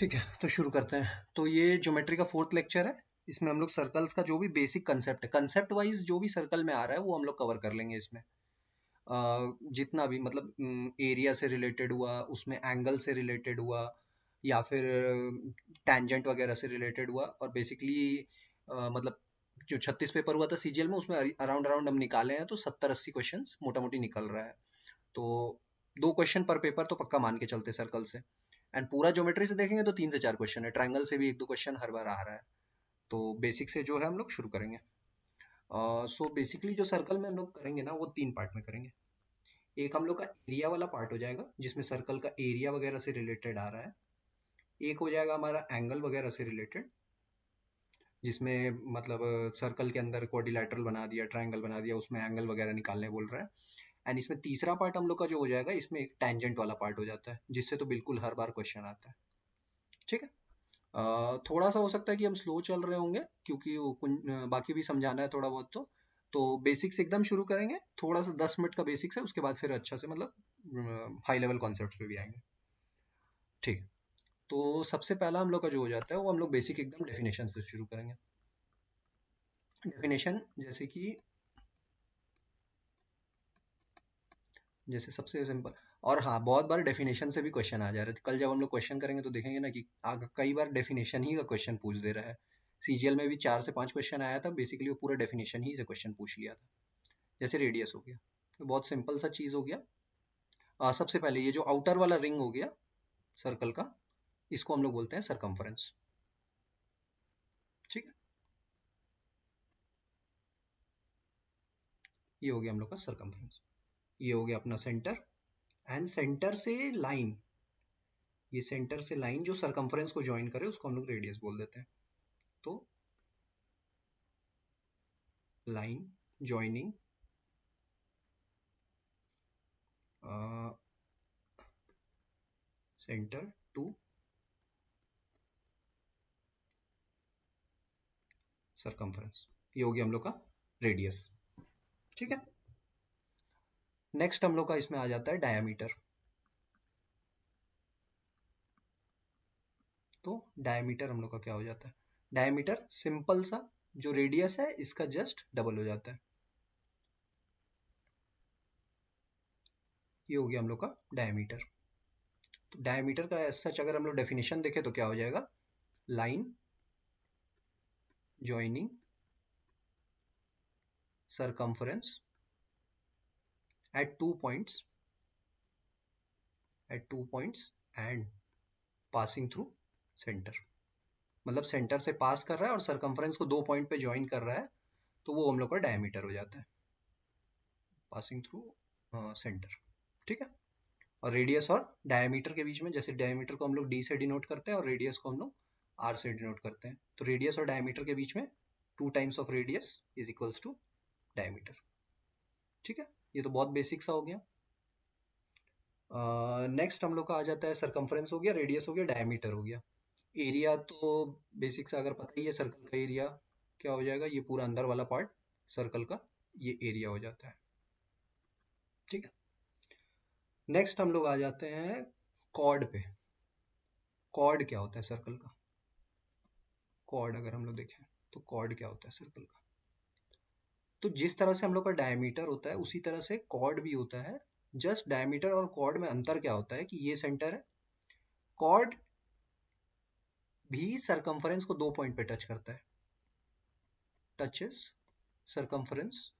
ठीक है, तो शुरू करते हैं। तो ये ज्योमेट्री का फोर्थ लेक्चर है। इसमें हम लोग सर्कल्स का जो भी बेसिक कंसेप्ट है, कंसेप्ट वाइज जो भी सर्कल में आ रहा है वो हम लोग कवर कर लेंगे इसमें। जितना भी मतलब एरिया से रिलेटेड हुआ, उसमें एंगल से रिलेटेड हुआ, या फिर टैंजेंट वगैरह से रिलेटेड हुआ। और बेसिकली मतलब जो 36 पेपर हुआ था सीजीएल में, उसमें अराउंड अराउंड हम निकाले हैं तो 70-80 क्वेश्चन मोटा मोटी निकल रहा है। तो 2 क्वेश्चन पर पेपर तो पक्का मान के चलते सर्कल से। एंड पूरा ज्योमेट्री से देखेंगे तो 3 से 4 क्वेश्चन है, ट्रायंगल से भी 1-2 क्वेश्चन हर बार आ रहा है। तो बेसिक से जो है हम लोग शुरू करेंगे। सो बेसिकली जो सर्कल में हम लोग करेंगे ना, वो 3 पार्ट में करेंगे। एक हम लोग का एरिया वाला पार्ट हो जाएगा, जिसमें सर्कल का एरिया वगैरह से रिलेटेड आ रहा है। एक हो जाएगा हमारा एंगल वगैरह से रिलेटेड, जिसमें मतलब सर्कल के अंदर क्वाड्रिलैटरल बना दिया, ट्रायंगल बना दिया, उसमें एंगल वगैरह निकालने बोल रहा है। एंड इसमें तीसरा पार्ट हम लोग का जो हो जाएगा, इसमें एक टैंजेंट वाला पार्ट हो जाता है, जिससे तो बिल्कुल हर बार क्वेश्चन आता है। ठीक है। थोड़ा सा हो सकता है कि हम स्लो चल रहे होंगे, क्योंकि वो बाकी भी समझाना है थोड़ा बहुत। तो बेसिक्स एकदम शुरू करेंगे, थोड़ा सा 10 मिनट का बेसिक्स है, उसके बाद फिर अच्छा से मतलब हाई लेवल कॉन्सेप्ट्स पे भी आएंगे। ठीक। तो सबसे पहला हम लोग का जो हो जाता है, वो हम लोग बेसिक एकदम डेफिनेशन से शुरू करेंगे। डेफिनेशन जैसे सबसे सिंपल। और हाँ, बहुत बार डेफिनेशन से भी क्वेश्चन आ जा रहे थे। कल जब हम लोग क्वेश्चन करेंगे तो देखेंगे ना कि कई बार डेफिनेशन ही का क्वेश्चन पूछ दे रहा है। सीजीएल में भी 4 से 5 क्वेश्चन आया था, बेसिकली वो पूरा डेफिनेशन ही से क्वेश्चन पूछ लिया था। जैसे रेडियस हो गया, तो बहुत सिंपल सा चीज हो गया। सबसे पहले ये जो आउटर वाला रिंग हो गया सर्कल का, इसको हम लोग बोलते हैं सरकमफरेंस। ठीक है, ये हो गया हम लोग का सरकमफरेंस। ये हो गया अपना सेंटर। एंड सेंटर से लाइन, ये सेंटर से लाइन जो सरकमफरेंस को ज्वाइन करे, उसको हम लोग रेडियस बोल देते हैं। तो line joining centre to circumference, ये हो गया हम लोग का रेडियस। ठीक है। नेक्स्ट हम लोग का इसमें आ जाता है डायामीटर। तो डायमीटर हम लोग का क्या हो जाता है? डायमीटर सिंपल सा, जो रेडियस है इसका जस्ट डबल हो जाता है। ये हो गया हम लोग का डायमीटर। तो डायमीटर का सच अगर हम लोग डेफिनेशन देखें तो क्या हो जाएगा? Line joining circumference at two points and passing through centre. मतलब सेंटर से पास कर रहा है और सरकमफरेंस को 2 पॉइंट पे ज्वाइन कर रहा है, तो वो हम लोग का डायमीटर हो जाता है, पासिंग थ्रू सेंटर। ठीक है। और रेडियस और डायमीटर के बीच में, जैसे डायमीटर को हम लोग डी से डिनोट करते हैं और रेडियस को हम लोग आर से डिनोट करते हैं, तो रेडियस और डायमीटर के बीच में 2 times of radius is equals to diameter. ठीक है, ये तो बहुत बेसिक सा हो गया। नेक्स्ट हम लोग का आ जाता है, सरकमफ्रेंस हो गया, रेडियस हो गया, डायमीटर हो गया। एरिया तो बेसिक सा अगर पता ही है, सर्कल का एरिया क्या हो जाएगा? ये पूरा अंदर वाला पार्ट सर्कल का, ये एरिया हो जाता है। ठीक है। नेक्स्ट हम लोग आ जाते हैं कॉर्ड पे। कॉर्ड क्या होता है सर्कल का? कॉर्ड अगर हम लोग देखें तो कॉर्ड क्या होता है सर्कल का? तो जिस तरह से हम लोग का डायमीटर होता है, उसी तरह से कॉर्ड भी होता है। जस्ट डायमीटर और कॉर्ड में अंतर क्या होता है कि ये सेंटर है। कॉर्ड भी सरकमफरेंस को 2 पॉइंट पे टच करता है, टचेस सरकमफरेंस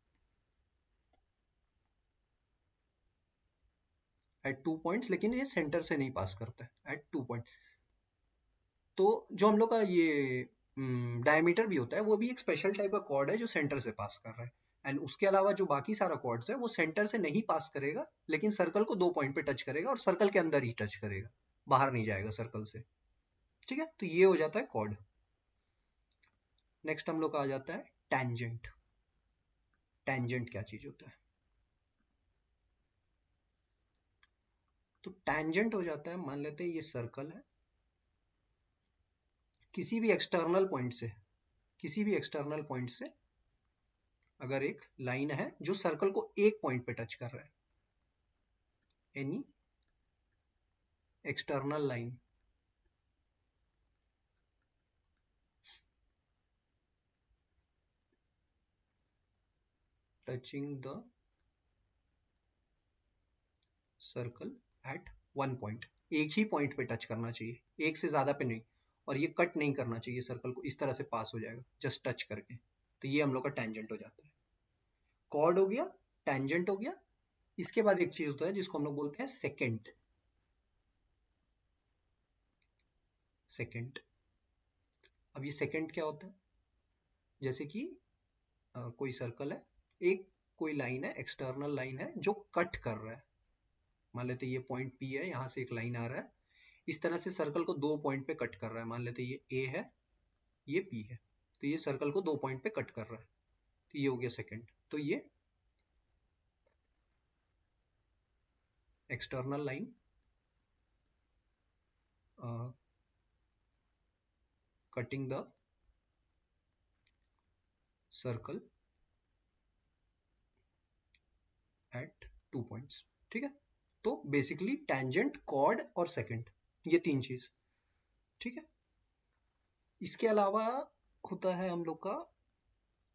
एट 2 पॉइंट्स, लेकिन ये सेंटर से नहीं पास करता है, एट 2 पॉइंट। तो जो हम लोग का ये डायमीटर भी होता है, वो भी एक स्पेशल टाइप का कॉर्ड है जो सेंटर से पास कर रहा है। एंड उसके अलावा जो बाकी सारा कॉर्ड्स है, वो सेंटर से नहीं पास करेगा, लेकिन सर्कल को 2 पॉइंट पे टच करेगा और सर्कल के अंदर ही टच करेगा, बाहर नहीं जाएगा सर्कल से। ठीक है, तो ये हो जाता है कॉर्ड। नेक्स्ट हम लोग का आ जाता है टैंजेंट। टैंजेंट क्या चीज होता है? तो टैंजेंट हो जाता है, मान लेते हैं ये सर्कल है, किसी भी एक्सटर्नल पॉइंट से, किसी भी एक्सटर्नल पॉइंट से अगर एक लाइन है जो सर्कल को एक पॉइंट पे टच कर रहा है, any external line touching the circle eight one point, एक ही पॉइंट पे टच करना चाहिए, एक से ज्यादा पे नहीं, और ये कट नहीं करना चाहिए सर्कल को, इस तरह से पास हो जाएगा जस्ट टच करके, तो ये हम लोग का टेंजेंट हो जाता है। कॉर्ड हो गया, टेंजेंट हो गया। इसके बाद एक चीज होता है जिसको हम लोग बोलते हैं सेकेंट। सेकेंट, अब ये सेकेंट क्या होता है, जैसे कि कोई सर्कल है, एक कोई लाइन है, एक्सटर्नल लाइन है जो कट कर रहा है, मान लेते ये पॉइंट P है, यहाँ से एक लाइन आ रहा है, इस तरह से सर्कल को दो पॉइंट पे कट कर रहा है, मान लेते ये A है, ये P है, तो ये सर्कल को दो पॉइंट पे कट कर रहा है, तो ये हो गया सेकेंड। तो ये external line cutting the circle eight two points, ठीक है। तो बेसिकली टेंजेंट, कॉर्ड और सेकेंड, ये तीन चीज, ठीक है। इसके अलावा होता है हम लोग का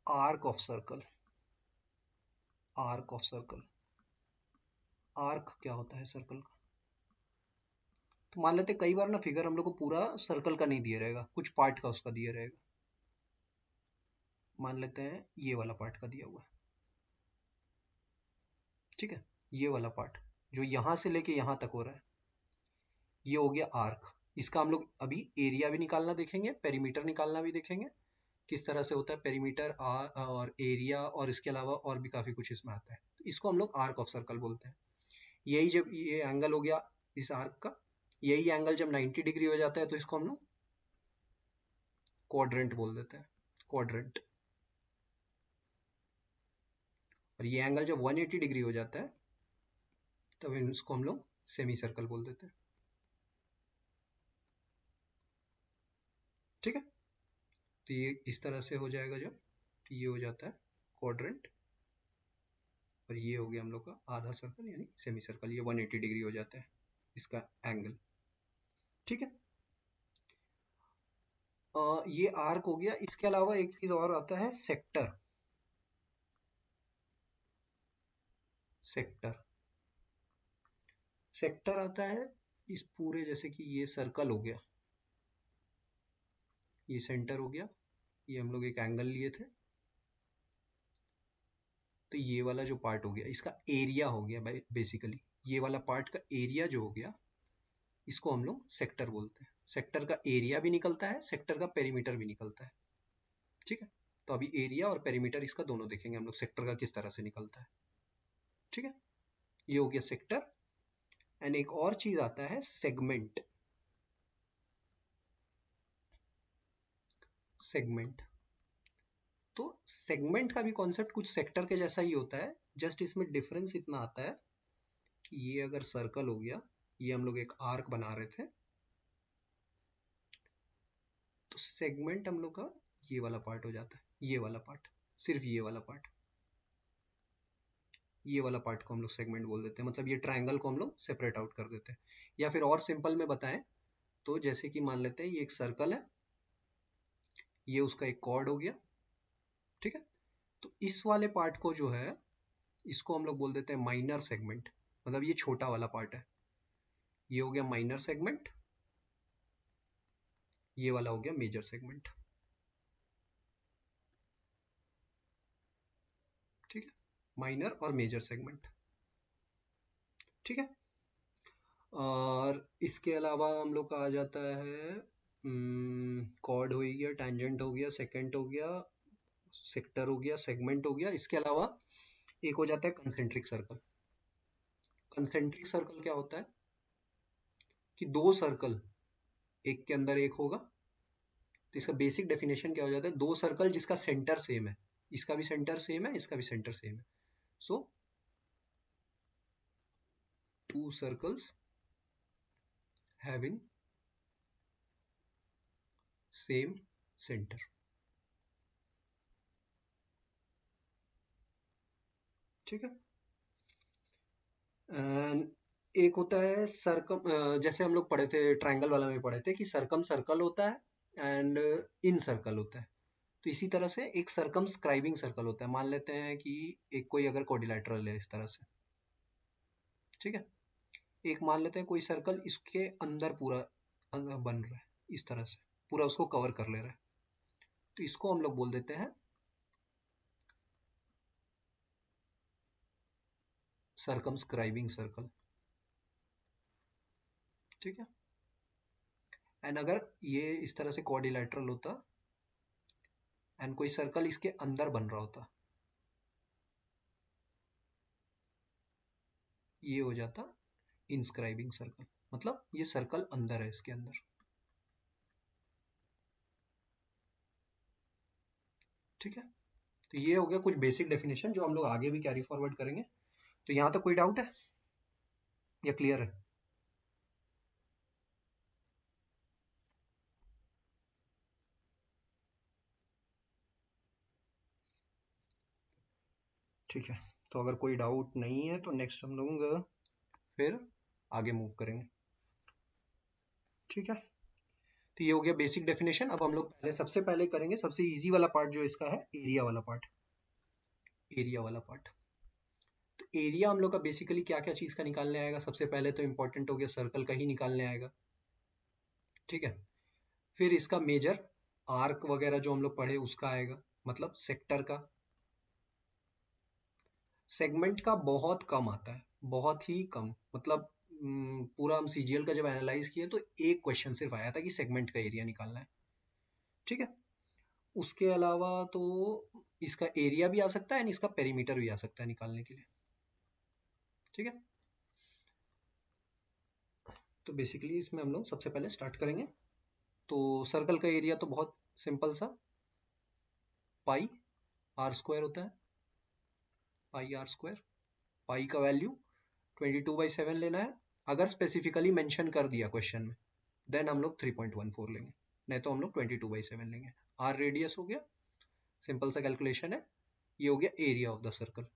arc of circle. Arc of circle, arc क्या होता है सर्कल का, तो मान लेते कई बार ना फिगर हम लोग को पूरा सर्कल का नहीं दिया रहेगा, कुछ पार्ट का उसका दिया रहेगा, मान लेते हैं ये वाला पार्ट का दिया हुआ है, ठीक है, ये वाला पार्ट जो यहां से लेके यहां तक हो रहा है, ये हो गया आर्क। इसका हम लोग अभी एरिया भी निकालना देखेंगे, पेरीमीटर निकालना भी देखेंगे, किस तरह से होता है पेरीमीटर और एरिया, और इसके अलावा और भी काफी कुछ इसमें आता है, तो इसको हम लोग आर्क ऑफ सर्कल बोलते हैं। यही जब ये एंगल हो गया इस आर्क का, यही एंगल जब 90 डिग्री हो जाता है तो इसको हम लोग क्वाड्रेंट बोल देते हैं, क्वाड्रेंट। और ये एंगल जब 180 डिग्री हो जाता है तब इसको हम लोग सेमी सर्कल बोल देते हैं, ठीक है। तो ये इस तरह से हो जाएगा जब, तो ये हो जाता है क्वाड्रेंट, और ये हो गया हम लोग का आधा सर्कल यानी सेमी सर्कल, ये 180 डिग्री हो जाता है इसका एंगल, ठीक है। ये आर्क हो गया। इसके अलावा एक चीज और आता है सेक्टर। सेक्टर, सेक्टर आता है इस पूरे, जैसे कि ये सर्कल हो गया, ये सेंटर हो गया, ये हम लोग एक एंगल लिए थे, तो ये वाला जो पार्ट हो गया इसका एरिया हो गया भाई, बेसिकली ये वाला पार्ट का एरिया जो हो गया इसको हम लोग सेक्टर बोलते हैं। सेक्टर का एरिया भी निकलता है, सेक्टर का पेरीमीटर भी निकलता है, ठीक है। तो अभी एरिया और पेरीमीटर इसका दोनों देखेंगे हम लोग, सेक्टर का किस तरह से निकलता है, ठीक है। ये हो गया सेक्टर। एंड एक और चीज आता है सेगमेंट। सेगमेंट, तो सेगमेंट का भी कॉन्सेप्ट कुछ सेक्टर के जैसा ही होता है, जस्ट इसमें डिफरेंस इतना आता है कि ये अगर सर्कल हो गया, ये हम लोग एक आर्क बना रहे थे, तो सेगमेंट हम लोग का ये वाला पार्ट हो जाता है, ये वाला पार्ट, सिर्फ ये वाला पार्ट, ये वाला पार्ट को हम लोग सेगमेंट बोल देते हैं, मतलब ये ट्रायंगल को हम लोग सेपरेट आउट कर देते हैं। या फिर और सिंपल में बताएं तो जैसे कि मान लेते हैं ये एक सर्कल है, ये उसका एक कॉर्ड हो गया, ठीक है। तो इस वाले पार्ट को जो है इसको हम लोग बोल देते हैं माइनर सेगमेंट, मतलब ये छोटा वाला पार्ट है, ये हो गया माइनर सेगमेंट, ये वाला हो गया मेजर सेगमेंट, ठीक है, माइनर और मेजर सेगमेंट, ठीक है। और इसके अलावा हम लोग का आ जाता है कॉर्ड हो गया, टेंजेंट हो गया, सेकेंट हो गया, सेक्टर हो गया, सेगमेंट हो गया। इसके अलावा एक हो जाता है कंसेंट्रिक सर्कल। कंसेंट्रिक सर्कल क्या होता है कि दो सर्कल एक के अंदर एक होगा, तो इसका बेसिक डेफिनेशन क्या हो जाता है, दो सर्कल जिसका सेंटर सेम है, इसका भी सेंटर सेम है, इसका भी सेंटर सेम है, so two circles having same centre, ठीक है। एंड एक होता है सरकम, जैसे हम लोग पढ़े थे ट्रायंगल वाला में पढ़े थे कि सरकम सर्कल होता है एंड इन सर्कल होता है, तो इसी तरह से एक सर्कमस्क्राइबिंग सर्कल होता है। मान लेते हैं कि एक कोई अगर क्वाड्रिलेटरल है इस तरह से, ठीक है, एक मान लेते हैं कोई सर्कल इसके अंदर पूरा अंदर बन रहा है, इस तरह से पूरा उसको कवर कर ले रहा है, तो इसको हम लोग बोल देते हैं सर्कमस्क्राइबिंग सर्कल, ठीक है। एंड अगर ये इस तरह से क्वाड्रिलेटरल होता एंड कोई सर्कल इसके अंदर बन रहा होता, ये हो जाता इंस्क्राइबिंग सर्कल, मतलब ये सर्कल अंदर है इसके अंदर, ठीक है। तो ये हो गया कुछ बेसिक डेफिनेशन जो हम लोग आगे भी कैरी फॉरवर्ड करेंगे। तो यहाँ तक कोई डाउट है या क्लियर है? ठीक है, तो अगर कोई डाउट नहीं है तो नेक्स्ट हम लोग फिर आगे मूव करेंगे, ठीक है। तो ये हो गया बेसिक डेफिनेशन। अब हम लोग सबसे पहले करेंगे सबसे इजी वाला पार्ट जो इसका है, एरिया वाला पार्ट। एरिया वाला पार्ट, तो एरिया हम लोग का बेसिकली क्या क्या चीज का निकालने आएगा? सबसे पहले तो इंपॉर्टेंट हो गया सर्कल का ही निकालने आएगा, ठीक है। फिर इसका मेजर आर्क वगैरह जो हम लोग पढ़े उसका आएगा, मतलब सेक्टर का। सेगमेंट का बहुत कम आता है, बहुत ही कम, मतलब पूरा हम सीजीएल का जब एनालाइज किए तो एक क्वेश्चन सिर्फ आया था कि सेगमेंट का एरिया निकालना है, ठीक है। उसके अलावा तो इसका एरिया भी आ सकता है एंड इसका पेरीमीटर भी आ सकता है निकालने के लिए, ठीक है। तो बेसिकली इसमें हम लोग सबसे पहले स्टार्ट करेंगे। तो सर्कल का एरिया तो बहुत सिंपल सा, पाई आर स्क्वायर होता है, पाई आर स्क्वायर। पाई का वैल्यू 22/7 लेना है। अगर स्पेसिफिकली मेंशन कर दिया क्वेश्चन में देन हम लोग 3.14 लेंगे, नहीं तो हम लोग 22/7 लेंगे। आर रेडियस हो गया, सिंपल सा कैलकुलेशन है। ये हो गया एरिया ऑफ द सर्कल,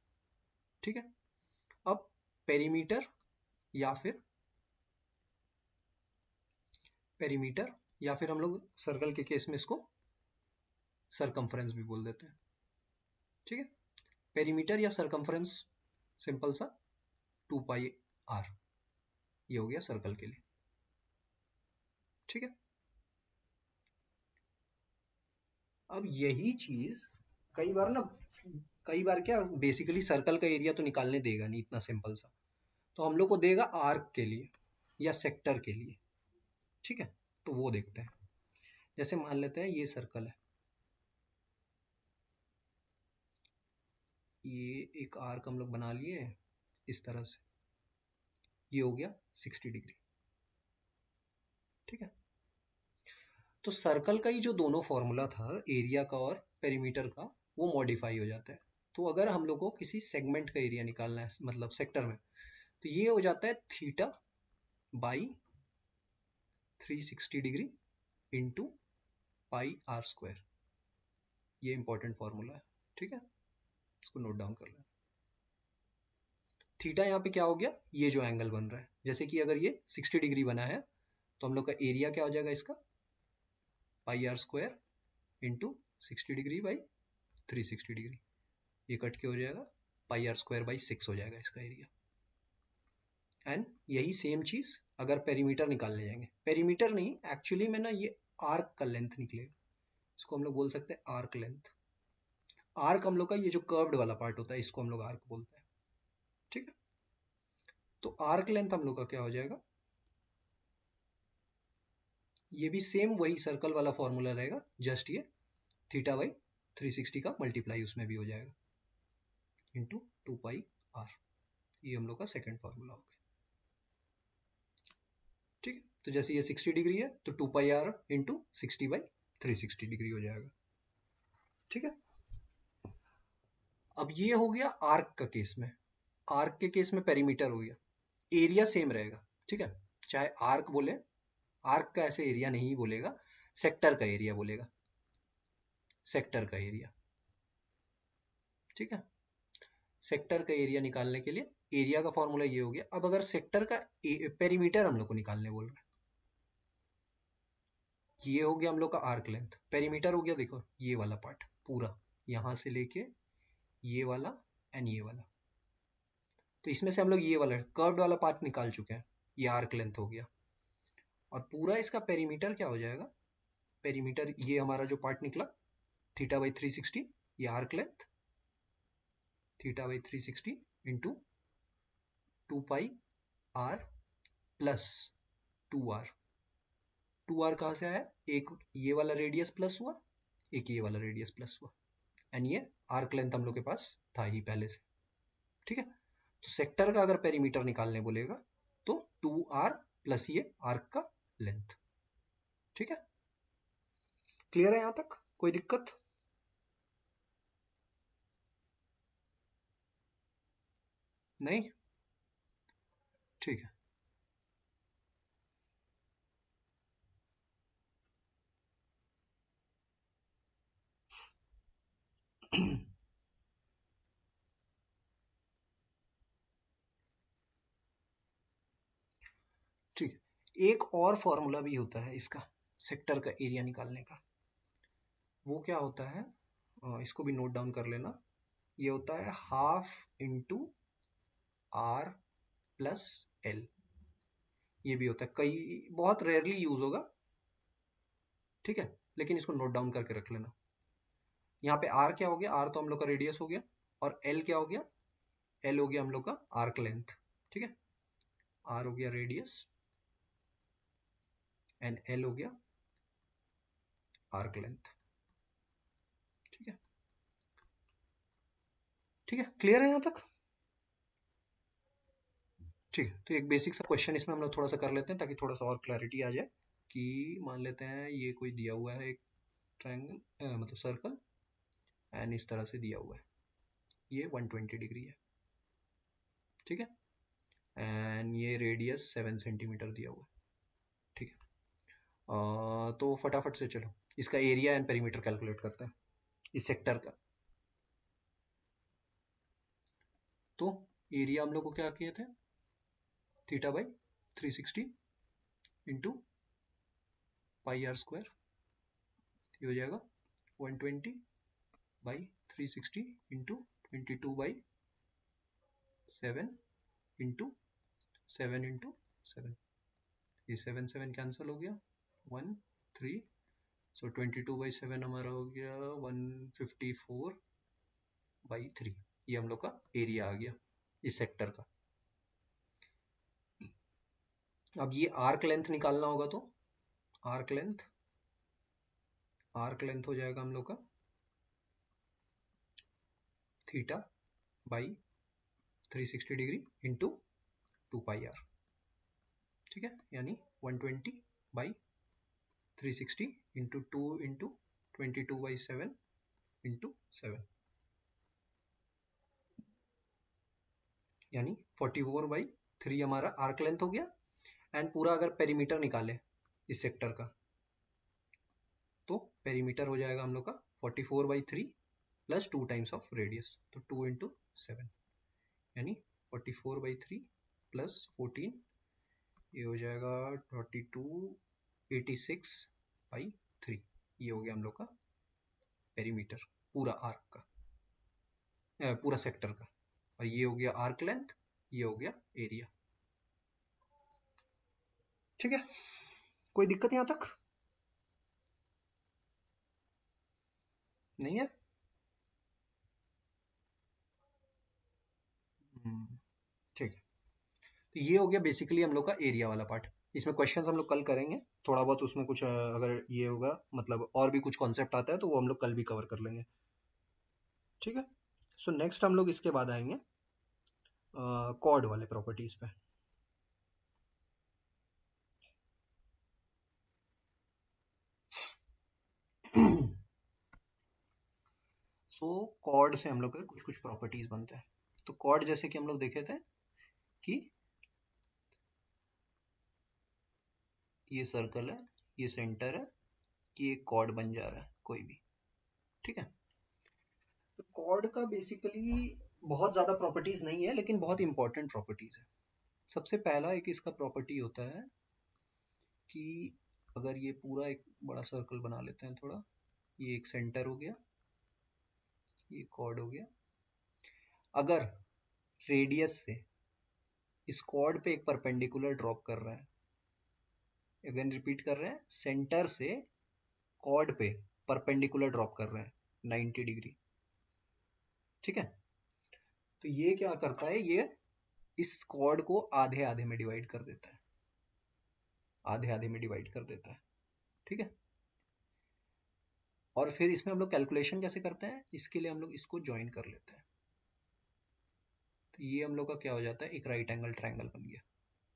ठीक है। अब पेरीमीटर या फिर हम लोग सर्कल के केस में इसको सरकमफ्रेंस भी बोल देते हैं, ठीक है। पेरीमीटर या सरकमफ्रेंस सिंपल सा 2πr, ये हो गया सर्कल के लिए, ठीक है। अब यही चीज कई बार ना, कई बार क्या बेसिकली सर्कल का एरिया तो निकालने देगा नहीं इतना सिंपल सा, तो हम लोग को देगा आर्क के लिए या सेक्टर के लिए, ठीक है। तो वो देखते हैं। जैसे मान लेते हैं ये सर्कल है, ये एक आर्क हम लोग बना लिए इस तरह से, ये हो गया 60 डिग्री, ठीक है। तो सर्कल का ही जो दोनों फॉर्मूला था एरिया का और पेरीमीटर का, वो मॉडिफाई हो जाता है। तो अगर हम लोग को किसी सेगमेंट का एरिया निकालना है, मतलब सेक्टर में, तो ये हो जाता है theta by 360 degree into pi r square. ये इंपॉर्टेंट फॉर्मूला है, ठीक है, इसको नोट डाउन कर लें। थीटा यहाँ पे क्या हो गया, ये जो एंगल बन रहा है, जैसे कि अगर ये 60 डिग्री बना है तो हम लोग का एरिया क्या हो जाएगा इसका, pi r square into 60 degree by 360 degree, ये कट के हो जाएगा पाई आर स्क्वायर बाई 6 हो जाएगा इसका एरिया। एंड यही सेम चीज अगर पेरीमीटर निकालने जाएंगे, पेरीमीटर नहीं एक्चुअली में ना, ये आर्क का लेंथ निकलेगा, इसको हम लोग बोल सकते हैं आर्क लेंथ। आर्क हम लोग का ये जो कर्व्ड वाला पार्ट होता है इसको हम लोग आर्क बोलते हैं, ठीक है। तो आर्क लेंथ हम लोग का क्या हो जाएगा, ये भी सेम वही सर्कल वाला फॉर्मूला रहेगा, जस्ट ये थीटा बाई 360 का मल्टीप्लाई उसमें भी हो जाएगा इंटू 2πr, ये हम लोग का सेकेंड फॉर्मूला हो गया, ठीक है। तो जैसे ये 60 डिग्री है तो 2πr इंटू 60/360 डिग्री हो जाएगा, ठीक है। अब ये हो गया आर्क का केस में। आर्क के केस में पेरीमीटर हो गया, एरिया सेम रहेगा, ठीक है। चाहे आर्क बोले, आर्क का ऐसे एरिया नहीं बोलेगा, सेक्टर का एरिया बोलेगा, सेक्टर का एरिया, ठीक है। सेक्टर का एरिया निकालने के लिए एरिया का फॉर्मूला ये हो गया। अब अगर सेक्टर का पेरीमीटर हम लोग को निकालने बोल रहे हैं, ये हो गया हम लोग का आर्क लेंथ। पेरीमीटर हो गया, देखो ये वाला पार्ट पूरा, यहाँ से लेके ये वाला एंड ये वाला। तो इसमें से हम लोग ये वाला कर्व्ड वाला पार्ट निकाल चुके हैं, ये आर्क लेंथ हो गया। और पूरा इसका पेरीमीटर क्या हो जाएगा, पेरीमीटर ये हमारा जो पार्ट निकला थीटा बाई 360, ये arc length theta by 360 into 2 pi r plus 2r। 2r कहाँ से आया, एक ये वाला रेडियस प्लस हुआ, एक ये वाला रेडियस प्लस हुआ, एंड ये आर्क लेंथ हम लोग के पास था ही पहले से। ठीक है, तो सेक्टर का अगर पेरीमीटर निकालने बोलेगा तो 2r प्लस ये आर्क का लेंथ। ठीक है, क्लियर है यहां तक, कोई दिक्कत? नहीं, ठीक है। ठीक है, एक और फॉर्मूला भी होता है इसका सेक्टर का एरिया निकालने का। वो क्या होता है, इसको भी नोट डाउन कर लेना। ये होता है half into r plus l. ये भी होता है, कई बहुत रेयरली यूज होगा, ठीक है, लेकिन इसको नोट डाउन करके रख लेना। यहाँ पे आर क्या हो गया, आर तो हम लोग का रेडियस हो गया, और एल क्या हो गया, एल हो गया हम लोग का आर्क लेंथ। ठीक है, आर हो गया रेडियस एंड एल हो गया आर्क लेंथ। ठीक है, ठीक है, क्लियर है यहाँ तक? ठीक है, तो एक बेसिक सा क्वेश्चन इसमें हम लोग थोड़ा सा कर लेते हैं ताकि थोड़ा सा और क्लैरिटी आ जाए। कि मान लेते हैं ये कोई दिया हुआ है एक ट्रायंगल, मतलब सर्कल, एंड इस तरह से दिया हुआ है, ये 120 डिग्री है। ठीक है, एंड ये रेडियस 7 सेंटीमीटर दिया हुआ है। ठीक है, तो फटाफट से चलो इसका एरिया एंड पेरीमीटर कैलकुलेट करते हैं इस सेक्टर का। तो एरिया हम लोग को क्या किए थे, theta by 360 into pi r square, ये हो जाएगा 120 बाई 360 इंटू 22/7 इंटू 7 इंटू 7। ये 7 7 कैंसिल हो गया, 1 3, सो 22/7 हमारा हो गया 154/3। ये हम लोग का एरिया आ गया इस सेक्टर का। अब ये आर्क लेंथ निकालना होगा, तो आर्क लेंथ हो जाएगा हम लोग का theta by 360 degree into 2 pi r. ठीक है, यानी 120/360 इंटू 2 इंटू 22/7 इंटू 7, यानी 44/3 हमारा आर्क लेंथ हो गया। एंड पूरा अगर पेरीमीटर निकाले इस सेक्टर का, तो पेरीमीटर हो जाएगा हम लोग का 44/3 प्लस 2 टाइम्स ऑफ रेडियस, तो 2 इंटू 7, यानी 44/3 प्लस 14, ये हो जाएगा 4286/3। ये हो गया हम लोग का पेरीमीटर पूरा आर्क का, पूरा सेक्टर का। और ये हो गया आर्क लेंथ, ये हो गया एरिया। ठीक है, कोई दिक्कत यहां तक? नहीं है? ठीक है, तो ये हो गया बेसिकली हम लोग का एरिया वाला पार्ट। इसमें क्वेश्चंस हम लोग कल करेंगे थोड़ा बहुत, उसमें कुछ अगर ये होगा मतलब और भी कुछ कॉन्सेप्ट आता है तो वो हम लोग कल भी कवर कर लेंगे। ठीक है, सो नेक्स्ट हम लोग इसके बाद आएंगे कॉर्ड वाले प्रॉपर्टीज पे। सो कॉर्ड से हम लोग के कुछ कुछ प्रॉपर्टीज बनते हैं। तो कॉर्ड जैसे कि हम लोग देखे थे कि ये सर्कल है, ये सेंटर है, कि एक कॉर्ड बन जा रहा है कोई भी। ठीक है, तो कॉर्ड का बेसिकली बहुत ज्यादा प्रॉपर्टीज नहीं है, लेकिन बहुत इंपॉर्टेंट प्रॉपर्टीज है। सबसे पहला एक इसका प्रॉपर्टी होता है कि अगर ये पूरा एक बड़ा सर्कल बना लेते हैं थोड़ा, ये एक सेंटर हो गया, ये कॉर्ड हो गया। अगर रेडियस से इस कॉर्ड पे एक परपेंडिकुलर ड्रॉप कर रहा है, अगेन रिपीट कर रहे हैं, सेंटर से कॉर्ड पे परपेंडिकुलर ड्रॉप कर रहे हैं 90 डिग्री, ठीक है। तो ये क्या करता है, ये इस कॉर्ड को आधे आधे में डिवाइड कर देता है, आधे आधे में डिवाइड कर देता है, ठीक है। और फिर इसमें हम लोग कैलकुलेशन कैसे करते हैं, इसके लिए हम लोग इसको ज्वाइन कर लेते हैं। तो ये हम लोग का क्या हो जाता है, एक राइट एंगल ट्रायंगल बन गया,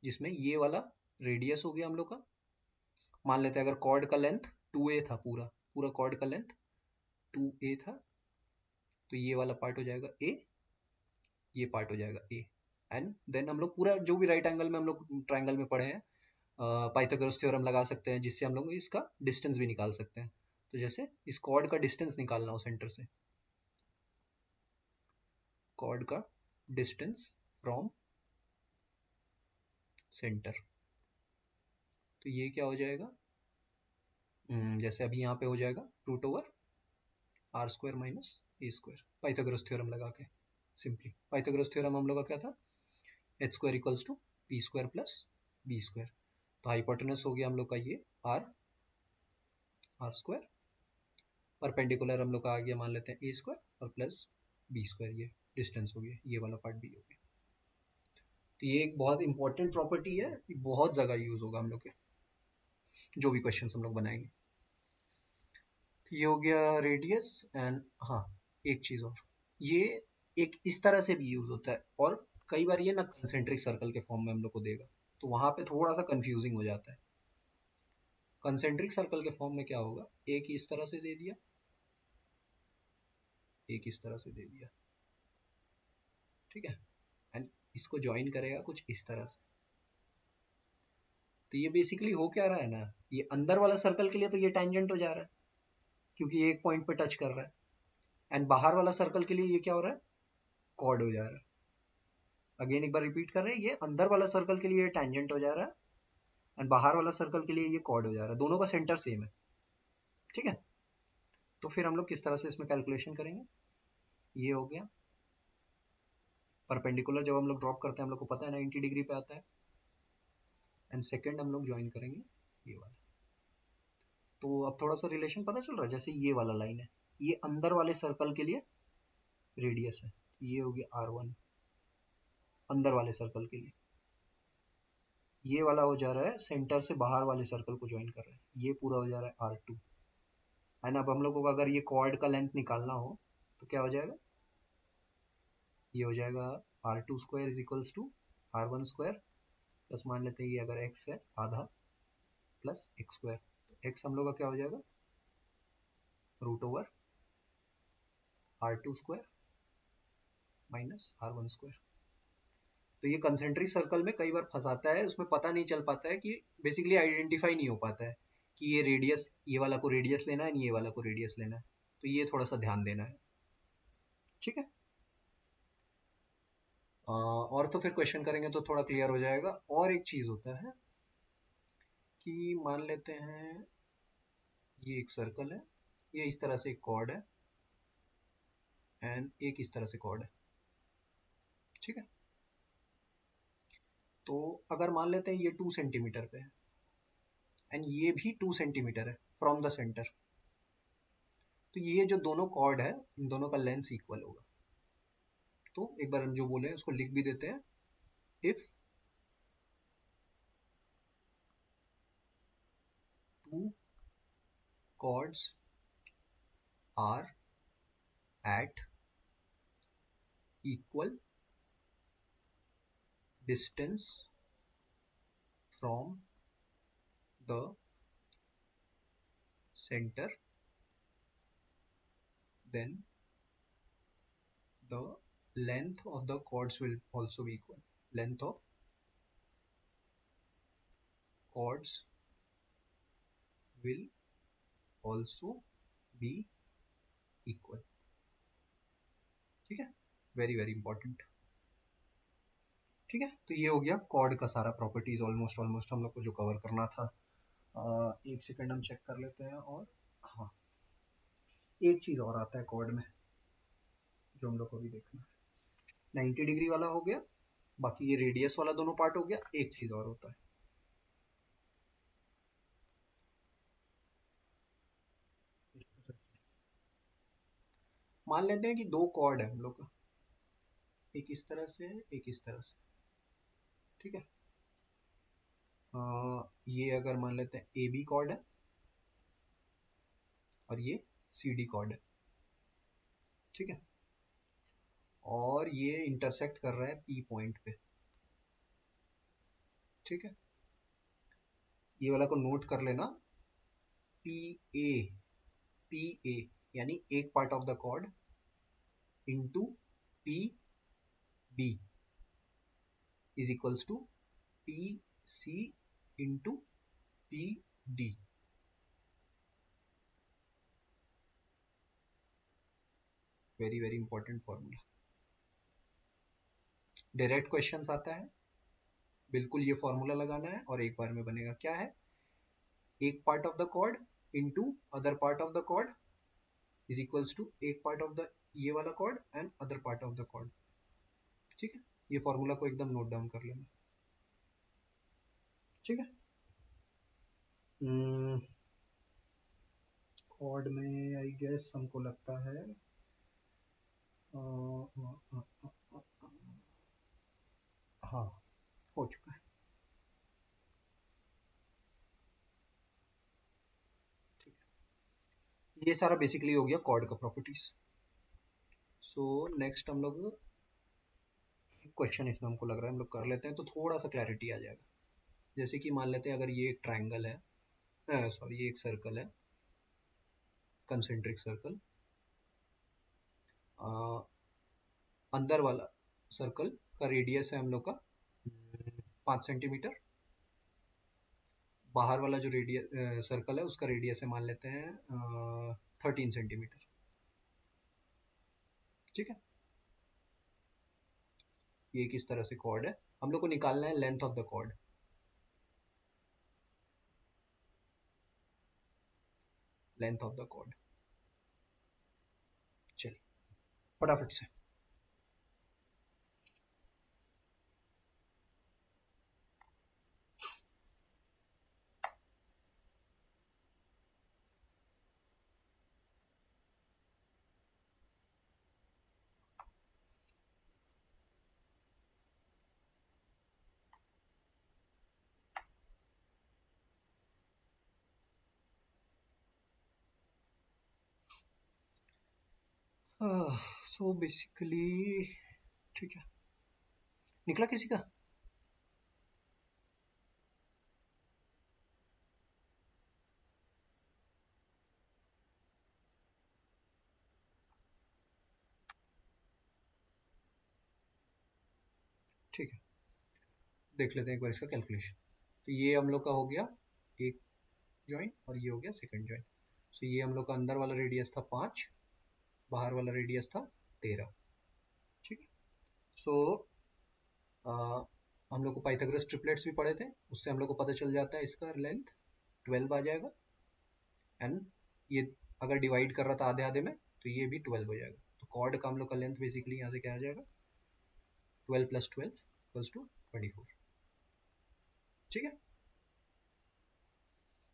जिसमें ये वाला रेडियस हो गया हम लोग का। मान लेते हैं अगर कॉर्ड का लेंथ 2a था, पूरा पूरा कॉर्ड का लेंथ 2a था, तो ये वाला पार्ट हो जाएगा a, ये पार्ट हो जाएगा a। एंड देन हम लोग पूरा जो भी राइट एंगल में हम लोग ट्रायंगल में पढ़े हैं, पाइथागोरस थ्योरम लगा सकते हैं, जिससे हम लोग इसका डिस्टेंस भी निकाल सकते हैं। तो जैसे इस कॉर्ड का डिस्टेंस निकालना हो सेंटर से, कॉर्ड का डिस्टेंस फ्रॉम सेंटर, तो ये क्या हो जाएगा, जैसे अभी यहाँ पे हो जाएगा root over r square minus a square, Pythagoras theorem लगा के। सिंपली पाइथागोरस थ्योरम हम लोग का क्या था, h square equals to p square plus b square. तो हाइपोटेनस हो गया हम लोग का ये आर, आर स्क्वायर, परपेंडिकुलर हम लोग का आ गया, मान लेते हैं ए स्क्वायर और प्लस बी स्क्वायर, ये डिस्टेंस हो गया, ये वाला पार्ट भी हो गया। तो ये एक बहुत इंपॉर्टेंट प्रॉपर्टी है, बहुत जगह यूज होगा हम लोग के जो भी क्वेश्चन हम लोग बनाएंगे। ये हो गया रेडियस। एंड हाँ, एक चीज और, ये एक इस तरह से भी यूज होता है, और कई बार ये ना कंसेंट्रिक सर्कल के फॉर्म में हम लोग को देगा, तो वहां पे थोड़ा सा कंफ्यूजिंग हो जाता है। कंसेंट्रिक सर्कल के फॉर्म में क्या होगा, एक इस तरह से दे दिया, एक इस तरह से दे दिया, ठीक है, एंड इसको ज्वाइन करेगा कुछ इस तरह से। तो ये बेसिकली हो क्या रहा है ना, ये अंदर वाला सर्कल के लिए तो ये टेंजेंट हो जा रहा है, क्योंकि ये एक पॉइंट पे टच कर रहा है। एंड बाहर वाला सर्कल के लिए ये क्या हो रहा है, कॉर्ड हो जा रहा है। अगेन एक बार रिपीट कर रहे हैं, ये अंदर वाला सर्कल के लिए टेंजेंट हो जा रहा है, एंड बाहर वाला सर्कल के लिए ये कॉर्ड हो जा रहा है, दोनों का सेंटर सेम है, ठीक है। तो फिर हम लोग किस तरह से इसमें कैलकुलेशन करेंगे, ये हो गया परपेंडिकुलर, जब हम लोग ड्रॉप करते हैं हम लोग को पता है 90 डिग्री पे आता है। एंड सेकंड हम लोग ज्वाइन करेंगे ये वाला। तो अब थोड़ा सा रिलेशन पता चल रहा है, जैसे ये वाला लाइन है, ये अंदर वाले सर्कल के लिए रेडियस है, ये हो गया R1 अंदर वाले सर्कल के लिए, ये वाला हो जा रहा है सेंटर से बाहर वाले सर्कल को ज्वाइन कर रहा है, ये पूरा हो जा रहा है R2। एंड अब हम लोगों को अगर ये कॉर्ड का लेंथ निकालना हो तो क्या हो जाएगा, ये हो जाएगा R2 square is equals to R1 square plus, मान लेते हैं ये अगर x है आधा, प्लस एक्स स्क्वायर, तो x हम लोग का क्या हो जाएगा, root over R2 square minus R1 square. तो ये कंसेंट्रिक सर्कल में कई बार फंसाता है, उसमें पता नहीं चल पाता है कि बेसिकली आइडेंटिफाई नहीं हो पाता है कि ये रेडियस, ये वाला को रेडियस लेना है, ये वाला को रेडियस लेना है, तो ये थोड़ा सा ध्यान देना है, ठीक है। और तो फिर क्वेश्चन करेंगे तो थोड़ा क्लियर हो जाएगा। और एक चीज होता है कि मान लेते हैं ये एक सर्कल है, ये इस तरह से एक कॉर्ड है, एंड एक इस तरह से कॉर्ड है, ठीक है। तो अगर मान लेते हैं ये 2 सेंटीमीटर पे है, एंड ये भी 2 सेंटीमीटर है फ्रॉम द सेंटर, तो ये जो दोनों कॉर्ड है इन दोनों का लेंथ इक्वल होगा। तो एक बार हम जो बोले उसको लिख भी देते हैं, if two chords are at equal distance from the center, then the length of the chords will also be equal, length of chords will also be equal, ठीक है, वेरी वेरी इंपॉर्टेंट, ठीक है। तो ये हो गया कॉर्ड का सारा प्रॉपर्टीज, ऑलमोस्ट ऑलमोस्ट हम लोग को जो कवर करना था एक सेकंड हम चेक कर लेते हैं। और हाँ, एक चीज और आता है कॉर्ड में जो हम लोग को भी देखना है। 90 डिग्री वाला हो गया, बाकी ये रेडियस वाला दोनों पार्ट हो गया। एक चीज और होता है, मान लेते हैं कि दो कॉर्ड है हम लोग का, एक इस तरह से एक इस तरह से, ठीक है। ये अगर मान लेते हैं ए बी कॉर्ड है और ये सी डी कॉर्ड है, ठीक है। और ये इंटरसेक्ट कर रहा है पी पॉइंट पे, ठीक है। ये वाला को नोट कर लेना, पी ए, पी ए यानी एक part of the chord into P B is equals to P C into P D. Very very important formula, direct questions आता है, बिल्कुल ये फॉर्मूला लगाना है और एक बार में बनेगा। क्या है? एक part of the chord into other part of the chord is equals to एक पार्ट ऑफ द ये वाला chord and other part of the chord, ठीक है। ये फॉर्मूला को एकदम नोट डाउन कर लेना, ठीक है। कॉर्ड में आई गेस हमको लगता है हाँ, हो चुका है, ठीक है। ये सारा बेसिकली हो गया कॉर्ड का प्रॉपर्टीज। सो नेक्स्ट हम लोग क्वेश्चन इसमें हमको लग रहा है हम लोग कर लेते हैं तो थोड़ा सा क्लैरिटी आ जाएगा। जैसे कि मान लेते हैं अगर ये एक ट्रायंगल है, सॉरी ये एक सर्कल है, कंसेंट्रिक सर्कल। अंदर वाला सर्कल का रेडियस है हम लोग का 5 सेंटीमीटर। बाहर वाला जो रेडियस सर्कल है उसका रेडियस है मान लेते हैं 13 सेंटीमीटर, ठीक है। ये किस तरह से कॉर्ड है, हम लोग को निकालना है length of the chord. Length of the chord, चलिए फटाफट से। सो बेसिकली ठीक है, निकला किसी का? ठीक है, देख लेते हैं एक बार इसका कैलकुलेशन। तो ये हम लोग का हो गया एक जॉइंट और ये हो गया सेकंड जॉइंट। सो ये हम लोग का अंदर वाला रेडियस था 5, बाहर वाला रेडियस था 13, ठीक है। सो हम लोग को पाइथागोरस ट्रिपलेट्स भी पढ़े थे, उससे हम लोग को पता चल जाता है इसका लेंथ 12 आ जाएगा। एंड ये अगर डिवाइड कर रहा था आधे आधे में तो ये भी 12 हो जाएगा। तो कॉर्ड का हम लोग का लेंथ बेसिकली यहाँ से क्या आ जाएगा, 12 + 12 = 24, ठीक है।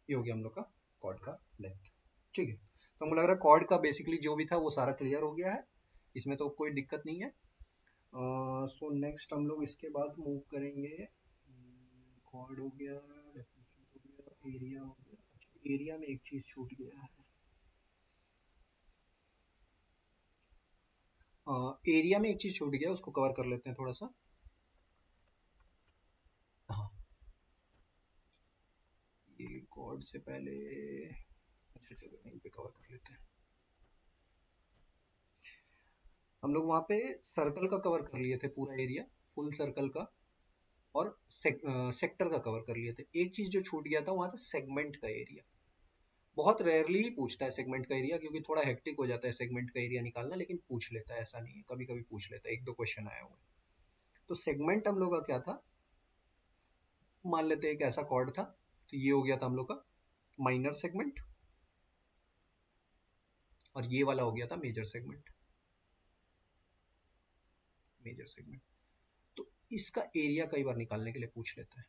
ये हो गया हम लोग का कॉर्ड का लेंथ, ठीक है। तो हमको लग रहा है कॉर्ड का बेसिकली जो भी था वो सारा क्लियर हो गया है, इसमें तो कोई दिक्कत नहीं है। सो नेक्स्ट हम लोग इसके बाद मूव करेंगे। कॉर्ड हो गया, डेफिनेशन हो गया, एरिया हो गया। अच्छा, एरिया में एक चीज छूट गया है। एरिया में एक चीज छूट गया, उसको कवर कर लेते हैं थोड़ा सा। हाँ, ये कॉर्ड से पहले, अच्छा चलो यहीं पे कवर कर लेते हैं। हम लोग वहाँ पे सर्कल का कवर कर लिए थे पूरा एरिया, फुल सर्कल का, और सेक्टर का कवर कर लिए थे। एक चीज जो छूट गया था वहाँ था सेगमेंट का एरिया। बहुत रेयरली ही पूछता है सेगमेंट का एरिया, क्योंकि थोड़ा हेक्टिक हो जाता है सेगमेंट का एरिया निकालना, लेकिन पूछ लेता है, ऐसा नहीं है, कभी कभी पूछ लेता है, एक दो क्वेश्चन आया हुआ है। तो सेगमेंट हम लोग का क्या था, मान लेते हैं एक ऐसा कॉर्ड था, तो ये हो गया था हम लोग का माइनर सेगमेंट, और ये वाला हो गया था मेजर सेगमेंट। मेजर सेगमेंट, तो इसका एरिया कई बार निकालने के लिए पूछ लेता है।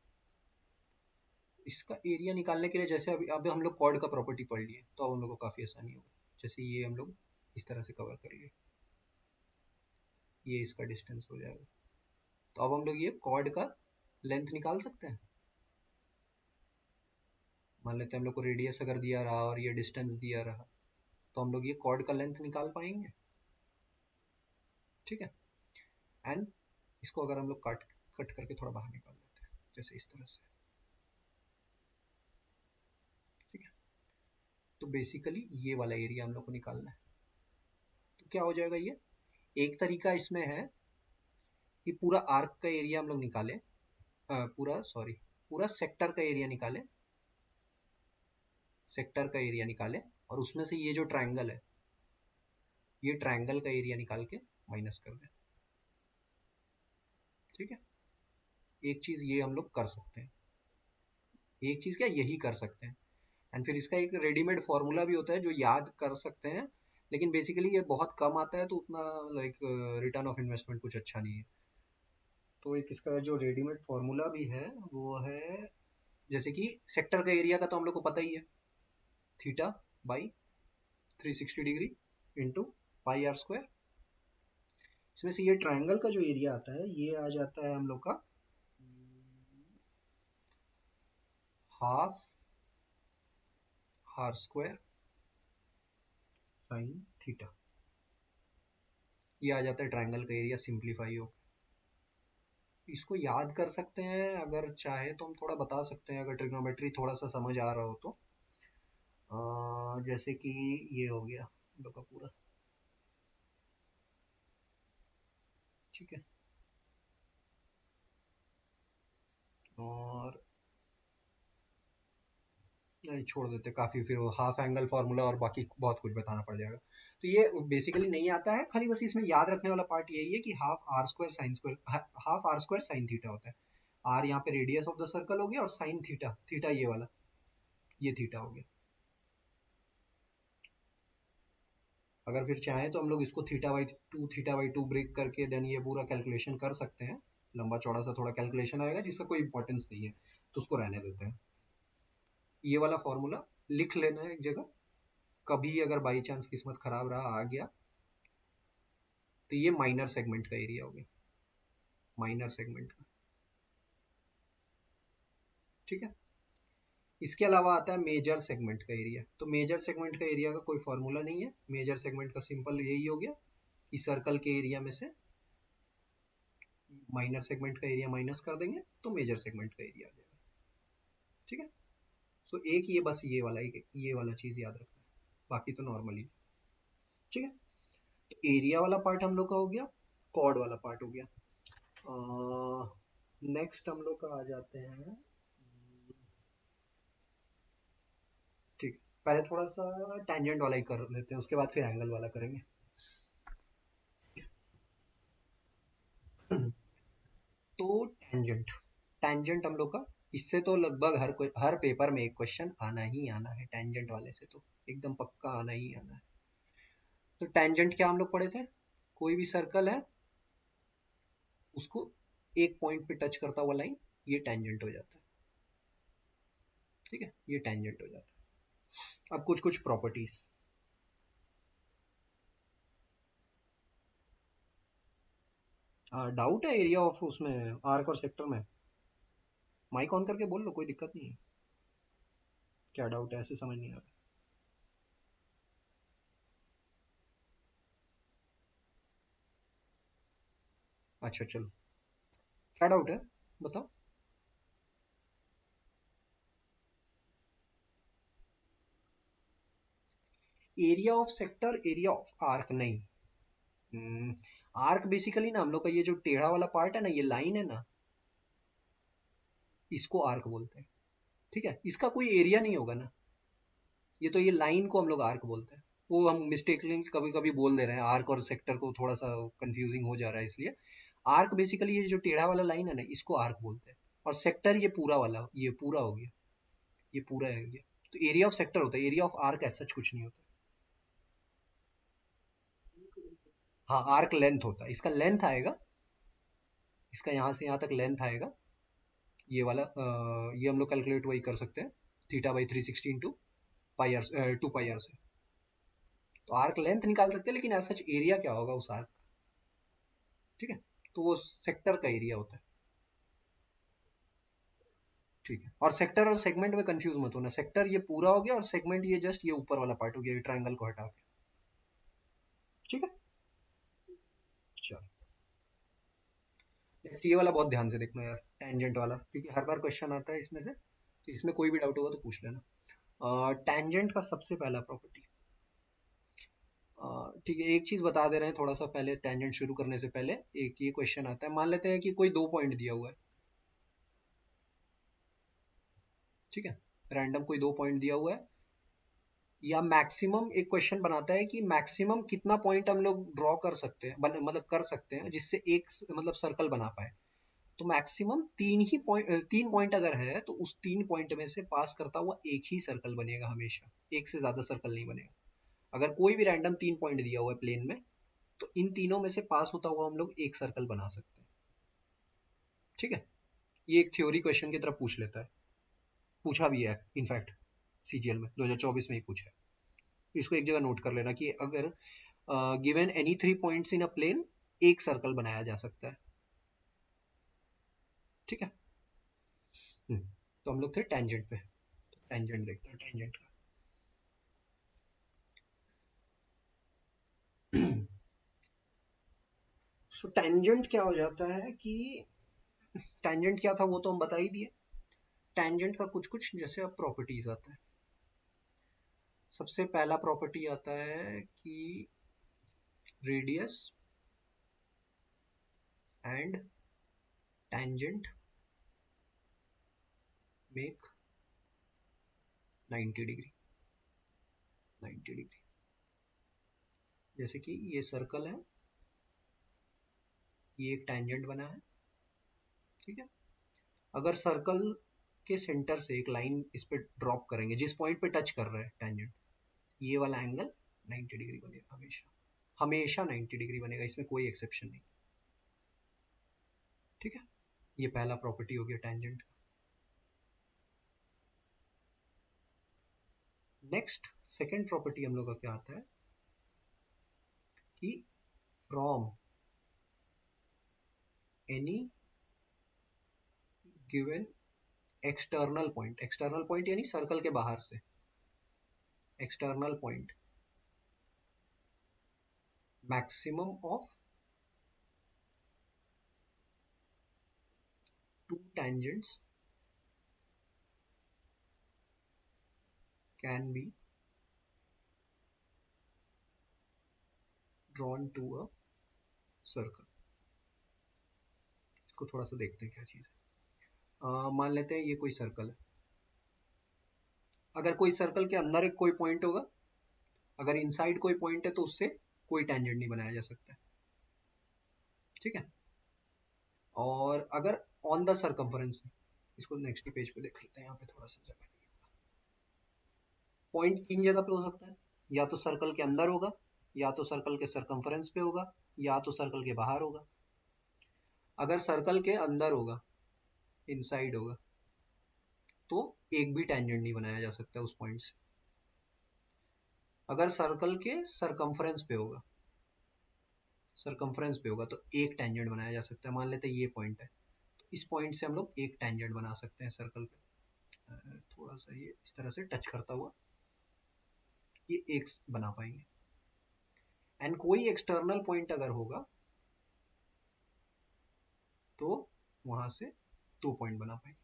इसका एरिया निकालने के लिए जैसे अभी अब हम लोग कॉर्ड का प्रॉपर्टी पढ़ लिए, तो अब हम लोग को काफ़ी आसानी होगी। जैसे ये हम लोग इस तरह से कवर कर लिए, ये इसका डिस्टेंस हो जाएगा। तो अब हम लोग ये कॉर्ड का लेंथ निकाल सकते हैं। मान लेते हैं हम लोग को रेडियस अगर दिया रहा और ये डिस्टेंस दिया रहा, तो हम लोग ये कॉर्ड का लेंथ निकाल पाएंगे। ठीक है, एंड इसको अगर हम लोग कट कट करके थोड़ा बाहर निकाल लेते हैं, जैसे इस तरह से। ठीक है, तो बेसिकली ये वाला एरिया हम लोग को निकालना है। तो क्या हो जाएगा, ये एक तरीका इसमें है कि पूरा आर्क का एरिया हम लोग निकालें, पूरा सेक्टर का एरिया निकालें, सेक्टर का एरिया निकालें, और उसमें से ये जो ट्रायंगल है, ये ट्रायंगल का एरिया निकाल के माइनस कर दें। ठीक है, एक चीज ये हम लोग कर सकते हैं, एक चीज क्या यही कर सकते हैं। एंड फिर इसका एक रेडीमेड फॉर्मूला भी होता है जो याद कर सकते हैं, लेकिन बेसिकली ये बहुत कम आता है, तो उतना लाइक रिटर्न ऑफ इन्वेस्टमेंट कुछ अच्छा नहीं है। तो एक इसका जो रेडीमेड फॉर्मूला भी है वो है, जैसे कि सेक्टर का एरिया का तो हम लोग को पता ही है, theta by 360 degree into pi r square. इसमें से ये ट्रायंगल का जो एरिया आता है ये आ जाता है हम लोग का half r square sine theta. ये आ जाता है ट्रायंगल का एरिया सिंप्लीफाई हो। इसको याद कर सकते हैं, अगर चाहे तो हम थोड़ा बता सकते हैं, अगर ट्रिग्नोमेट्री थोड़ा सा समझ आ रहा हो तो। जैसे कि ये हो गया हम लोग का पूरा। ठीक है, और नहीं छोड़ देते, काफ़ी फिर हाफ एंगल फार्मूला और बाकी बहुत कुछ बताना पड़ जाएगा। तो ये बेसिकली नहीं आता है, खाली बस इसमें याद रखने वाला पार्ट यही है कि half r square sine square, half r square sine theta होता है। आर यहाँ पे रेडियस ऑफ द सर्कल हो गया, और साइन थीटा, थीटा ये वाला, ये थीटा हो गया। अगर फिर चाहें तो हम लोग इसको थीटा बाई टू ब्रेक करके देन ये पूरा कैलकुलेशन कर सकते हैं। लंबा चौड़ा सा थोड़ा कैलकुलेशन आएगा जिसका कोई इंपॉर्टेंस नहीं है, तो उसको रहने देते हैं। ये वाला फॉर्मूला लिख लेना है एक जगह, कभी अगर बाई चांस किस्मत खराब रहा आ गया, तो ये माइनर सेगमेंट का एरिया हो गया, माइनर सेगमेंट का। ठीक है, इसके अलावा आता है मेजर सेगमेंट का एरिया। तो मेजर सेगमेंट का एरिया का कोई फॉर्मूला नहीं है, मेजर सेगमेंट का सिंपल यही हो गया कि सर्कल के एरिया में से माइनर सेगमेंट का एरिया माइनस कर देंगे तो मेजर सेगमेंट का एरिया आ जाएगा। ठीक है, सो एक ये बस ये वाला चीज याद रखना है, बाकी तो नॉर्मली। ठीक है, तो एरिया वाला पार्ट हम लोग का हो गया, कॉर्ड वाला पार्ट हो गया। नेक्स्ट हम लोग का आ जाते हैं। ठीक, पहले थोड़ा सा टेंजेंट वाला ही कर लेते हैं, उसके बाद फिर एंगल वाला करेंगे। तो टेंजेंट, टेंजेंट हम लोग का, इससे तो लगभग हर पेपर में एक क्वेश्चन आना ही आना है, टेंजेंट वाले से तो एकदम पक्का आना ही आना है। तो टेंजेंट क्या हम लोग पढ़े थे, कोई भी सर्कल है उसको एक पॉइंट पे टच करता हुआ लाइन, ये टेंजेंट हो जाता है। ठीक है, ये टेंजेंट हो जाता है। अब कुछ कुछ प्रॉपर्टीज, डाउट है एरिया ऑफ उसमें आर्क और सेक्टर में, माइक ऑन करके बोल लो, कोई दिक्कत नहीं है। क्या डाउट है, ऐसे समझ नहीं आ रहा। अच्छा चलो, क्या डाउट है बताओ। Area of sector, area of arc नहीं। आर्क बेसिकली ना हम लोग का ये जो टेढ़ा वाला पार्ट है ना, ये लाइन है ना, इसको आर्क बोलते हैं। ठीक है, इसका कोई एरिया नहीं होगा ना, ये लाइन को हम लोग आर्क बोलते हैं। वो हम मिस्टेकली कभी कभी बोल दे रहे हैं आर्क और सेक्टर को, थोड़ा सा कंफ्यूजिंग हो जा रहा है इसलिए। आर्क बेसिकली ये जो टेढ़ा वाला लाइन है ना, इसको आर्क बोलते हैं। और सेक्टर ये पूरा वाला, ये पूरा हो गया, ये पूरा हो गया। तो एरिया ऑफ सेक्टर होता है, एरिया ऑफ आर्क ऐसा कुछ नहीं होता। हाँ, आर्क लेंथ होता है, इसका लेंथ आएगा, इसका यहाँ से यहाँ तक लेंथ आएगा, ये वाला ये हम लोग कैलकुलेट वही कर सकते हैं, theta by 360 into pi r, 2 pi r से। तो आर्क लेंथ निकाल सकते हैं, लेकिन ऐसा एरिया क्या होगा उस आर्क, ठीक है, तो वो सेक्टर का एरिया होता है। ठीक है, और सेक्टर और सेगमेंट में कंफ्यूज मत होना, सेक्टर ये पूरा हो गया और सेगमेंट ये जस्ट ये ऊपर वाला पार्ट हो गया, ट्रायंगल को हटा के। ठीक है, चलो ये वाला बहुत ध्यान से देखना यार, टेंजेंट वाला, क्योंकि हर बार क्वेश्चन आता है इसमें से, तो इसमें कोई भी डाउट होगा तो पूछ लेना। टेंजेंट का सबसे पहला प्रॉपर्टी, ठीक है, एक चीज बता दे रहे हैं थोड़ा सा पहले, टेंजेंट शुरू करने से पहले एक ये क्वेश्चन आता है, मान लेते हैं कि कोई 2 पॉइंट दिया हुआ है, ठीक है, रैंडम कोई 2 पॉइंट दिया हुआ है, या मैक्सिमम एक क्वेश्चन बनाता है कि मैक्सिमम कितना पॉइंट हम लोग ड्रॉ कर सकते हैं, मतलब कर सकते हैं जिससे एक मतलब सर्कल बना पाए। तो मैक्सिमम 3 पॉइंट, 3 पॉइंट अगर है तो उस 3 पॉइंट में से पास करता हुआ एक ही सर्कल बनेगा हमेशा, एक से ज्यादा सर्कल नहीं बनेगा। अगर कोई भी रैंडम 3 पॉइंट दिया हुआ है प्लेन में, तो इन तीनों में से पास होता हुआ हम लोग एक सर्कल बना सकते हैं। ठीक है, ये एक थ्योरी क्वेश्चन की तरफ पूछ लेता है, पूछा भी है इनफैक्ट, सीजीएल में 2024 में ही पूछा है। इसको एक जगह नोट कर लेना कि अगर given any 3 points in a plane, एक सर्कल बनाया जा सकता है। ठीक है, तो हम लोग थे टेंजेंट पे, तो टेंजेंट देखते हैं टेंजेंट का। सो टेंजेंट क्या हो जाता है कि, टेंजेंट क्या था वो तो हम बता ही दिए। टेंजेंट का कुछ कुछ जैसे अब प्रॉपर्टीज आता है, सबसे पहला प्रॉपर्टी आता है कि radius and tangent make 90 degree, 90 degree. जैसे कि ये सर्कल है, ये एक टेंजेंट बना है, ठीक है, अगर सर्कल के सेंटर से एक लाइन इस पे ड्रॉप करेंगे, जिस पॉइंट पे टच कर रहा है टेंजेंट, ये वाला एंगल 90 डिग्री बनेगा हमेशा, हमेशा 90 डिग्री बनेगा, इसमें कोई एक्सेप्शन नहीं। ठीक है, ये पहला प्रॉपर्टी हो गया टेंजेंट। नेक्स्ट सेकंड प्रॉपर्टी हम लोग का क्या आता है कि from any given external point यानी सर्कल के बाहर से, external point, maximum of two tangents can be drawn to a circle. इसको थोड़ा सा देखते हैं क्या चीज है। मान लेते हैं ये कोई सर्कल है, अगर कोई सर्कल के अंदर एक कोई पॉइंट होगा, अगर इनसाइड कोई पॉइंट है तो उससे कोई टेंजेंट नहीं बनाया जा सकता है। ठीक है, और अगर ऑन द सरकमफरेंस, इसको नेक्स्ट पेज पे देख लेते हैं, यहाँ पे थोड़ा सा जगह नहीं होगा। पॉइंट 3 जगह पे हो सकता है, या तो सर्कल के अंदर होगा, या तो सर्कल के सरकमफरेंस पे होगा, या तो सर्कल के बाहर होगा। अगर सर्कल के अंदर होगा, इनसाइड होगा, तो एक भी टेंजेंट नहीं बनाया जा सकता उस पॉइंट से। अगर सर्कल के सरकमफरेंस पे होगा, सरकमफ्रेंस पे होगा, तो एक टेंजेंट बनाया जा सकता है। मान लेते हैं ये पॉइंट है, तो इस पॉइंट से हम लोग एक टेंजेंट बना सकते हैं सर्कल पे, थोड़ा सा ये इस तरह से टच करता हुआ ये एक बना पाएंगे। एंड कोई एक्सटर्नल पॉइंट अगर होगा तो वहां से 2 पॉइंट बना पाएंगे,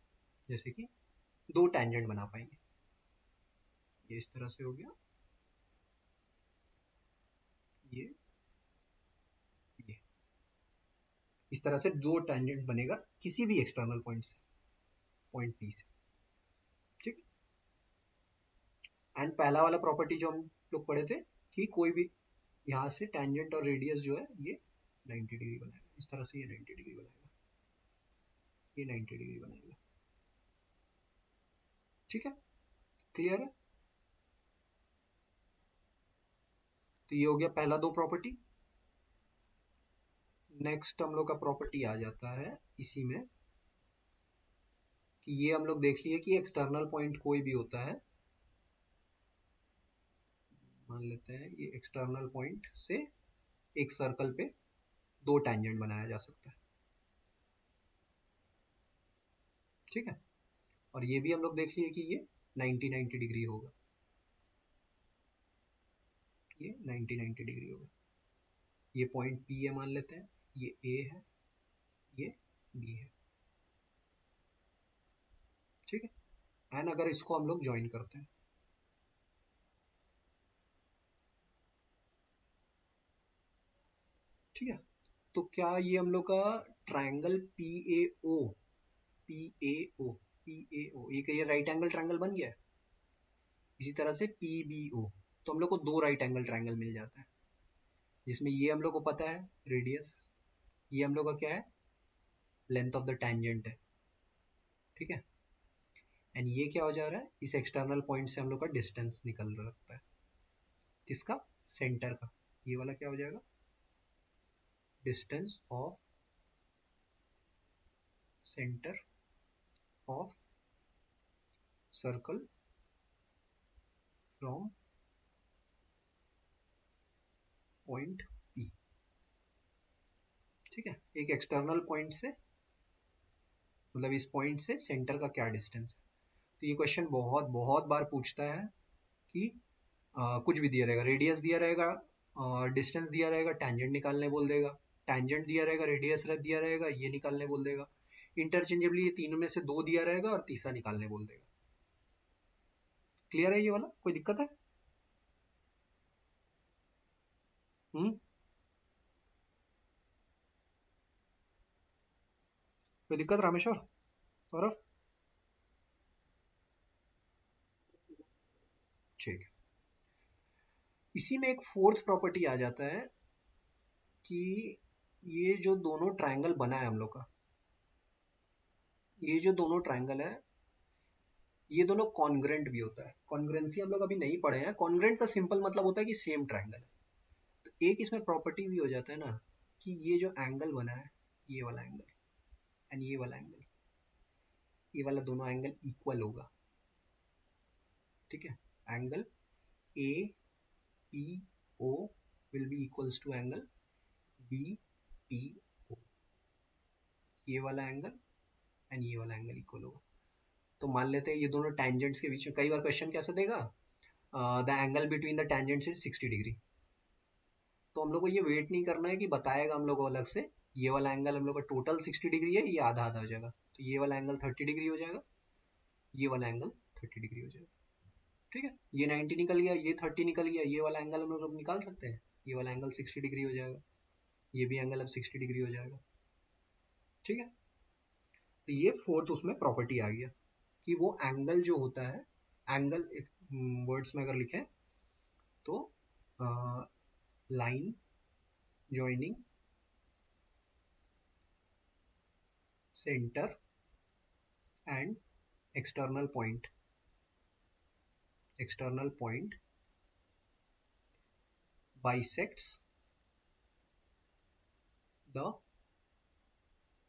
जैसे कि 2 टेंजेंट बना पाएंगे। ये इस तरह से हो गया, ये ये इस तरह से 2 टेंजेंट बनेगा किसी भी एक्सटर्नल पॉइंट से, पॉइंट पी से। ठीक, एंड पहला वाला प्रॉपर्टी जो हम लोग पढ़े थे कि कोई भी यहाँ से टेंजेंट और रेडियस जो है ये 90 डिग्री बनाएगा, इस तरह से ये 90 डिग्री बनाएगा, ये 90 डिग्री बनाएगा। ठीक है, क्लियर है। तो ये हो गया पहला दो प्रॉपर्टी। नेक्स्ट हम लोग का प्रॉपर्टी आ जाता है इसी में कि ये हम लोग देख लिए कि एक्सटर्नल पॉइंट कोई भी होता है, मान लेते हैं ये एक्सटर्नल पॉइंट से एक सर्कल पे दो टैंजेंट बनाया जा सकता है। ठीक है, और ये भी हम लोग देख लिए कि ये 90 डिग्री होगा, ये 90 डिग्री होगा। ये पॉइंट P है मान लेते हैं, ये A है, ये B है। ठीक है, एंड अगर इसको हम लोग ज्वाइन करते हैं, ठीक है, तो क्या ये हम लोग का ट्रायंगल पी ए ओ ये राइट एंगल ट्रायंगल बन गया है। इसी तरह से PBO, तो हम लोग को दो राइट एंगल ट्रायंगल मिल जाता है, जिसमें ये हम लोग को पता है रेडियस, ये हम लोग का क्या है, लेंथ ऑफ द टैंजेंट है। ठीक है, एंड ये क्या हो जा रहा है, इस एक्सटर्नल पॉइंट से हम लोग का डिस्टेंस निकल रहा है, किसका, सेंटर का। ये वाला क्या हो जाएगा, distance of centre of circle from point P। ठीक है, एक एक्सटर्नल पॉइंट से, मतलब इस पॉइंट से सेंटर का क्या डिस्टेंस है। तो ये क्वेश्चन बहुत बहुत बार पूछता है कि कुछ भी दिया रहेगा, रेडियस दिया रहेगा, डिस्टेंस दिया रहेगा, टैंजेंट निकालने बोल देगा, टैंजेंट दिया रहेगा, रेडियस दिया रहेगा, ये निकालने बोल देगा, इंटरचेंजेबली ये तीनों में से दो दिया रहेगा और तीसरा निकालने बोल देगा। क्लियर है ये वाला, कोई दिक्कत है? हम्म, कोई दिक्कत रामेश्वर, सौरभ? ठीक है, इसी में एक फोर्थ प्रॉपर्टी आ जाता है कि ये जो दोनों ट्रायंगल बना है हम लोग का, ये जो दोनों ट्रायंगल है, ये दोनों कॉन्ग्रेंट भी होता है। कॉन्ग्रेंसी हम लोग अभी नहीं पढ़े हैं, कॉन्ग्रेंट का सिंपल मतलब होता है कि सेम ट्रायंगल है। तो एक इसमें प्रॉपर्टी भी हो जाता है ना कि ये जो एंगल बना है, ये वाला एंगल एंड ये वाला एंगल, ये वाला दोनों एंगल इक्वल होगा। ठीक है, angle A P O will be equals to angle B P O, ये वाला एंगल एंड ये वाला एंगल इक्वल होगा। तो मान लेते हैं ये दोनों टैंजेंट्स के बीच में, कई बार क्वेश्चन कैसे देगा, the angle between the tangents is 60 degree. तो हम लोग को ये वेट नहीं करना है कि बताएगा हम लोग को अलग से, ये वाला एंगल हम लोग का टोटल 60 डिग्री है, ये आधा आधा हो जाएगा, तो ये वाला एंगल 30 डिग्री हो जाएगा, ये वाला एंगल 30 डिग्री हो जाएगा। ठीक है, ये 90 निकल गया, ये 30 निकल गया, ये वाला एंगल हम लोग निकाल सकते हैं, ये वाला एंगल 60 डिग्री हो जाएगा, ये भी एंगल अब 60 डिग्री हो जाएगा। ठीक है, तो ये फोर्थ उसमें प्रॉपर्टी आ गया कि वो एंगल जो होता है, एंगल एक वर्ड्स में अगर लिखें तो line joining centre and external point bisects the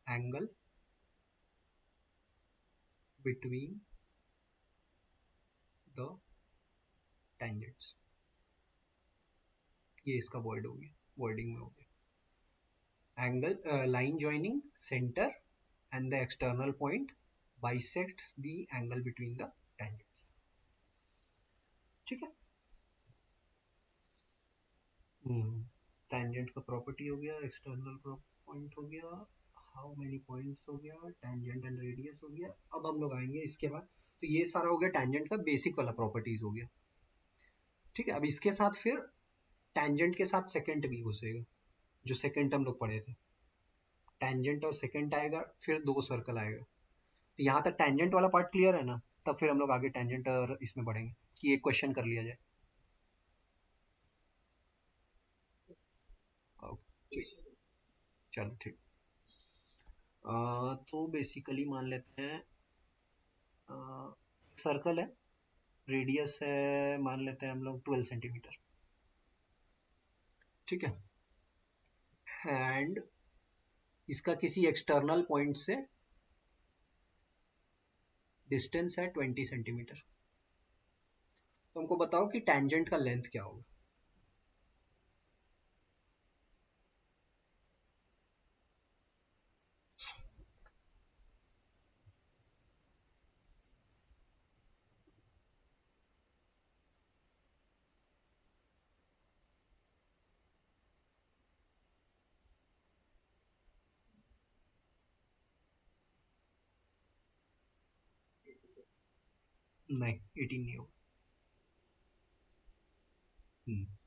angle between the tangents। ये इसका वर्ड हो गया, वर्डिंग में हो गया, angle line joining centre and the external point bisects the angle between the tangents। ठीक है, tangent का प्रॉपर्टी हो गया, एक्सटर्नल पॉइंट हो गया, हाउ मेनी पॉइंट्स हो गया, tangent एंड रेडियस हो गया। अब हम लोग आएंगे इसके बाद, तो ये सारा हो गया tangent का बेसिक वाला प्रॉपर्टीज हो गया। ठीक है, अब इसके साथ फिर tangent के साथ सेकेंड भी घुसेगा, जो सेकेंड हम लोग पढ़े थे, tangent और सेकेंड आएगा, फिर दो सर्कल आएगा। तो यहाँ तक tangent वाला पार्ट क्लियर है ना, तब फिर हम लोग आगे tangent और इसमें बढ़ेंगे कि एक क्वेश्चन कर लिया जाए। ओके, चलो ठीक। तो बेसिकली मान लेते हैं सर्कल है, रेडियस है मान लेते हैं हम लोग 12 सेंटीमीटर। ठीक है। एंड इसका किसी एक्सटर्नल पॉइंट से डिस्टेंस है 20 सेंटीमीटर। तो हमको बताओ कि टेंजेंट का लेंथ क्या होगा। नहीं 18 नहीं होगा।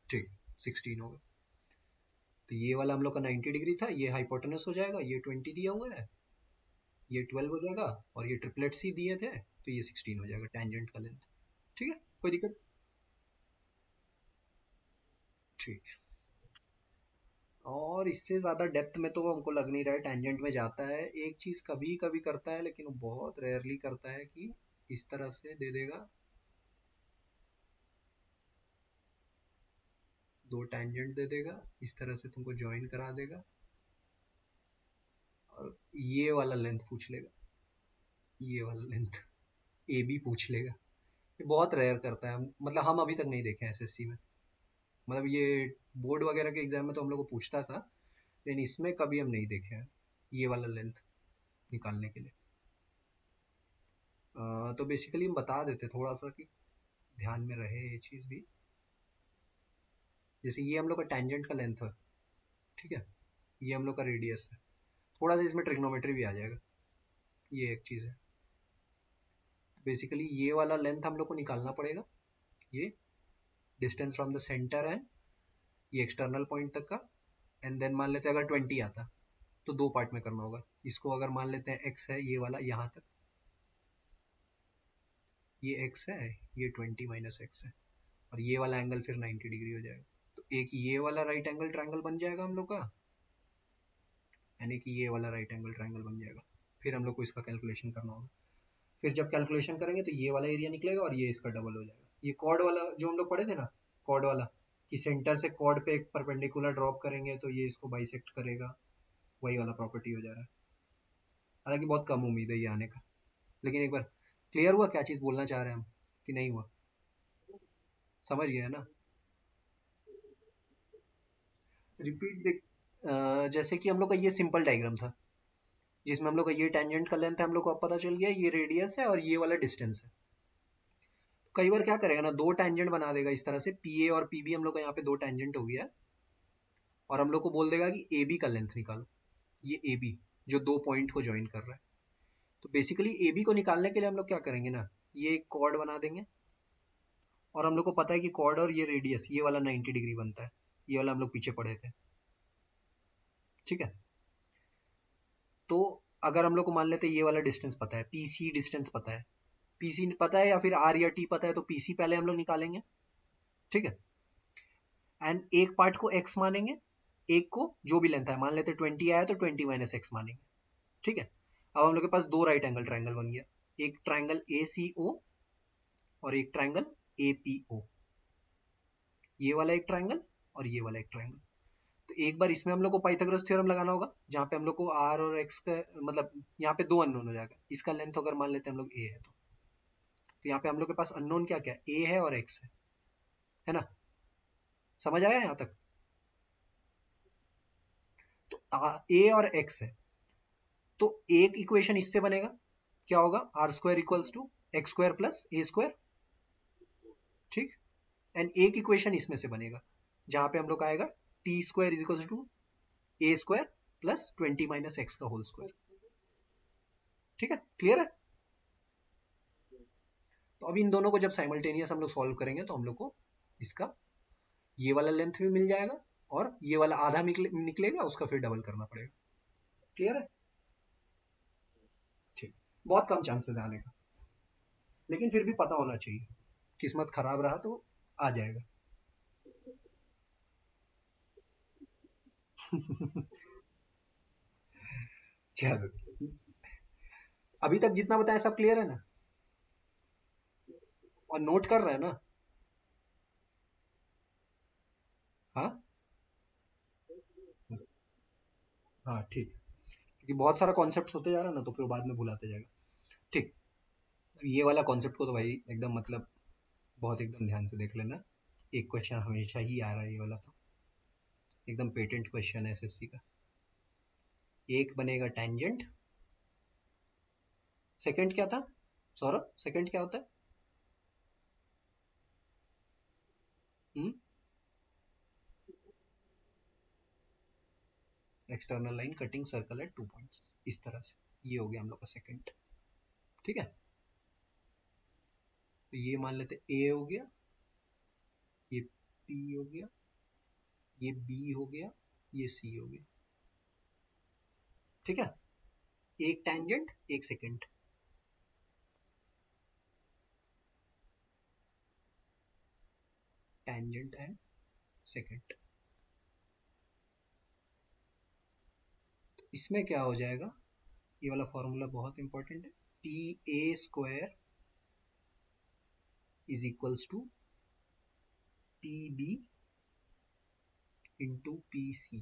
ठीक, 16 होगा। तो ये वाला हम लोग का 90 डिग्री था, ये हाइपोटेनस हो जाएगा, ये 20 दिया हुआ है, ये 12 हो जाएगा, और ये ट्रिपलेट्स ही दिए थे तो ये 16 हो जाएगा टेंजेंट का लेंथ। ठीक है, कोई दिक्कत। ठीक है। और इससे ज्यादा डेप्थ में तो हमको लग नहीं रहा है टेंजेंट में जाता है। एक चीज कभी कभी करता है लेकिन वो बहुत रेयरली करता है कि इस तरह से दे देगा, दो टेंजेंट दे देगा, इस तरह से तुमको ज्वाइन करा देगा और ये वाला लेंथ पूछ लेगा, ये वाला लेंथ ए बी पूछ लेगा। ये बहुत रेयर करता है, मतलब हम अभी तक नहीं देखे एसएससी में। मतलब ये बोर्ड वगैरह के एग्जाम में तो हम लोग को पूछता था, लेकिन इसमें कभी हम नहीं देखे हैं ये वाला लेंथ निकालने के लिए। तो बेसिकली हम बता देते थोड़ा सा कि ध्यान में रहे ये चीज़ भी। जैसे ये हम लोग का टेंजेंट का लेंथ है, ठीक है, ये हम लोग का रेडियस है। थोड़ा सा इसमें ट्रिग्नोमेट्री भी आ जाएगा, ये एक चीज़ है। बेसिकली ये वाला लेंथ हम लोग को निकालना पड़ेगा, ये डिस्टेंस फ्रॉम द सेंटर है, ये एक्सटर्नल पॉइंट तक का। एंड देन मान लेते हैं अगर 20 आता तो दो पार्ट में करना होगा इसको। अगर मान लेते हैं एक्स है ये वाला यहाँ तक, ये एक्स है, ये 20 माइनस एक्स है, और ये वाला एंगल फिर 90 डिग्री हो जाएगा। तो एक ये वाला राइट एंगल ट्रायंगल बन जाएगा हम लोग का, यानी कि ये वाला राइट एंगल ट्रायंगल बन जाएगा। फिर हम लोग को इसका कैलकुलेशन करना होगा। फिर जब कैलकुलेशन करेंगे तो ये वाला एरिया निकलेगा और ये इसका डबल हो जाएगा। ये कॉर्ड वाला जो हम लोग पढ़े थे ना, कॉर्ड वाला, कि सेंटर से कॉर्ड पे एक परपेंडिकुलर ड्रॉप करेंगे तो ये इसको बाइसेक्ट करेगा, वही वाला प्रॉपर्टी हो जा रहा है। हालांकि बहुत कम उम्मीद है ये आने का, लेकिन एक बार क्लियर हुआ क्या चीज़ बोलना चाह रहे हैं हम कि नहीं हुआ, समझ गए ना। रिपीट देख, जैसे कि हम लोग का ये सिंपल डायग्राम था जिसमें हम लोग का ये टेंजेंट का लेंथ है, हम लोग को अब पता चल गया ये रेडियस है और ये वाला डिस्टेंस है। तो कई बार क्या करेगा ना, दो टेंजेंट बना देगा इस तरह से, पी ए और पी बी हम लोग का यहाँ पे दो टेंजेंट हो गया, और हम लोग को बोल देगा कि ए बी का लेंथ निकालो। ये ए बी जो दो पॉइंट को ज्वाइन कर रहा है। तो बेसिकली ए बी को निकालने के लिए हम लोग क्या करेंगे ना, ये एक कॉर्ड बना देंगे, और हम लोग को पता है कि कॉर्ड और ये रेडियस ये वाला 90 डिग्री बनता है, ये वाला हम लोग पीछे पढ़े थे। ठीक है, तो अगर हम लोग को मान लेते हैं ये वाला डिस्टेंस पता है, पी सी डिस्टेंस पता है, पीसी पता है या फिर आर या टी पता है, तो पीसी पहले हम लोग निकालेंगे। ठीक है, एंड एक पार्ट को एक्स मानेंगे, एक को जो भी लेंथ है, मान लेते 20 आया तो 20 माइनस एक्स मानेंगे। ठीक है, अब हम लोग के पास दो राइट एंगल ट्रायंगल बन गया, एक ट्रायंगल ए सी ओ और एक ट्रायंगल ए पी ओ। ये वाला एक ट्रायंगल और ये वाला एक ट्रायंगल। तो एक बार इसमें हम लोग को पाइथागोरस थ्योरम लगाना होगा, जहाँ पे हम लोग को आर और एक्स का मतलब यहाँ पे दो अननोन हो जाएगा। इसका लेंथ अगर मान लेते हैं हम लोग ए है तो यहाँ पे हम लोग के पास अननोन क्या क्या ए है और एक्स है ना। समझ आया यहाँ तक। तो ए और एक्स है, तो एक इक्वेशन इससे बनेगा, क्या होगा, r square equals to x square plus a square. ठीक, एंड एक इक्वेशन इसमें से बनेगा जहां पे हम लोग आएगा T square is equals to a square plus 20 minus x का होल स्क्वायर। ठीक है, क्लियर है। तो अब इन दोनों को जब साइमल्टेनियस हम लोग सॉल्व करेंगे तो हम लोग को इसका ये वाला लेंथ भी मिल जाएगा, और ये वाला आधा निकलेगा, उसका फिर डबल करना पड़ेगा। क्लियर है। ठीक, बहुत कम चांसेस है आने का, लेकिन फिर भी पता होना चाहिए, किस्मत खराब रहा तो आ जाएगा। चलो, अभी तक जितना बताया सब क्लियर है ना, और नोट कर रहे हैं ना। हाँ, हाँ ठीक, क्योंकि बहुत सारा कॉन्सेप्ट होते जा रहा है ना, तो फिर बाद में भुलाते जाएगा। ठीक, ये वाला कॉन्सेप्ट को तो भाई एकदम मतलब बहुत एकदम ध्यान से देख लेना। एक क्वेश्चन हमेशा ही आ रहा है ये वाला, तो एकदम पेटेंट क्वेश्चन है एसएससी का। एक बनेगा टेंजेंट, सेकंड क्या था सौरभ, सेकंड क्या होता है? External line cutting circle eight 2 points, इस तरह से ये हो गया हम लोग का सेकंड। ठीक है, तो ये मान लेते ए हो गया, ये पी हो गया, ये बी हो गया, ये सी हो गया। ठीक है, एक टेंजेंट एक सेकंड, टेंजेंट एंड सेकंड। इसमें क्या हो जाएगा, ये वाला फॉर्मूला बहुत इंपॉर्टेंट है। P A square is equals to P B into P C.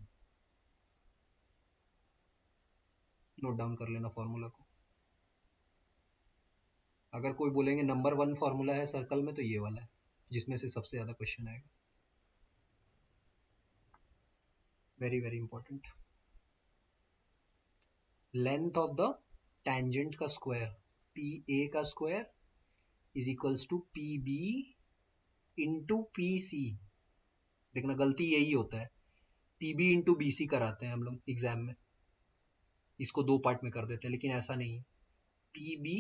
Note down कर लेना फॉर्मूला को। अगर कोई बोलेंगे नंबर वन फॉर्मूला है सर्कल में, तो ये वाला है, जिसमें से सबसे ज्यादा क्वेश्चन आएगा। Very very important. Length of the tangent का स्क्वायर, पी ए का square is equals to P B into P C. देखना गलती यही होता है, P B into B C कराते हैं हम लोग एग्जाम में, इसको दो पार्ट में कर देते हैं, लेकिन ऐसा नहीं है, P B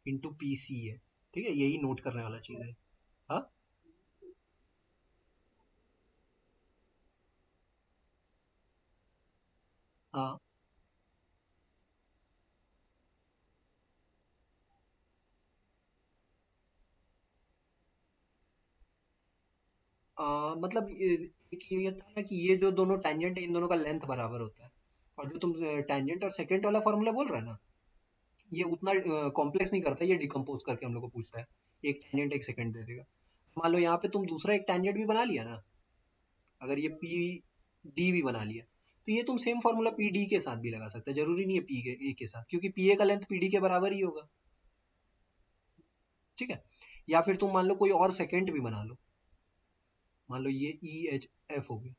into P C है। ठीक है, यही नोट करने वाला चीज है। हाँ हाँ। मतलब एक ये था ना कि ये जो दोनों टेंजेंट है इन दोनों का लेंथ बराबर होता है। और जो तुम टेंजेंट और सेकेंड वाला फॉर्मूला बोल रहे हो ना, ये उतना कॉम्प्लेक्स नहीं करता, ये डिकम्पोज करके हम लोग को पूछता है। एक टेंजेंट एक सेकंड दे देगा। मान लो यहाँ पे तुम दूसरा एक टेंजेंट भी बना लिया ना, अगर ये पी डी भी बना लिया, तो ये तुम सेम फॉर्मूला पी डी के साथ भी लगा सकते हैं, जरूरी नहीं है पी के ए के साथ, क्योंकि पी ए का लेंथ पी डी के बराबर ही होगा। ठीक है, या फिर तुम मान लो कोई और सेकंड भी बना लो, मान लो ये ई एच एफ हो गया,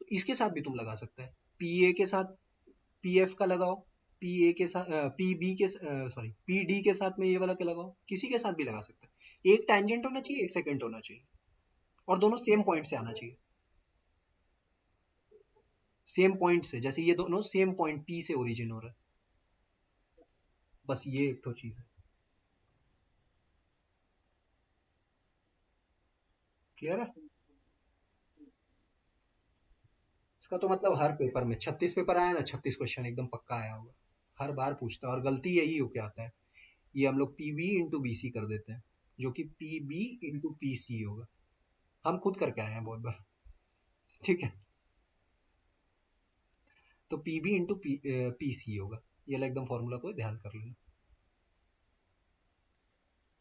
तो इसके साथ भी तुम लगा सकते हैं। पी ए के साथ पी एफ का लगाओ, पी ए के साथ पी बी के सॉरी पी डी के साथ में ये वाला के लगाओ, किसी के साथ भी लगा सकते हैं। एक टेंजेंट होना चाहिए, एक सेकंड होना चाहिए, और दोनों सेम पॉइंट से आना चाहिए। सेम पॉइंट से, जैसे ये दोनों सेम पॉइंट पी से ओरिजिन हो रहा है। बस ये एक तो चीज है। क्लियर है? इसका तो मतलब हर पेपर में 36 पेपर आया ना, 36 क्वेश्चन एकदम पक्का आया होगा। हर बार पूछता है, और गलती यही हो के आता है, ये हम लोग P B into B C कर देते हैं, जो कि P B into P C होगा। हम खुद करके आए हैं बहुत बार। ठीक है, तो P B into P C होगा। ये वाला एकदम फॉर्मूला को ध्यान कर लेना।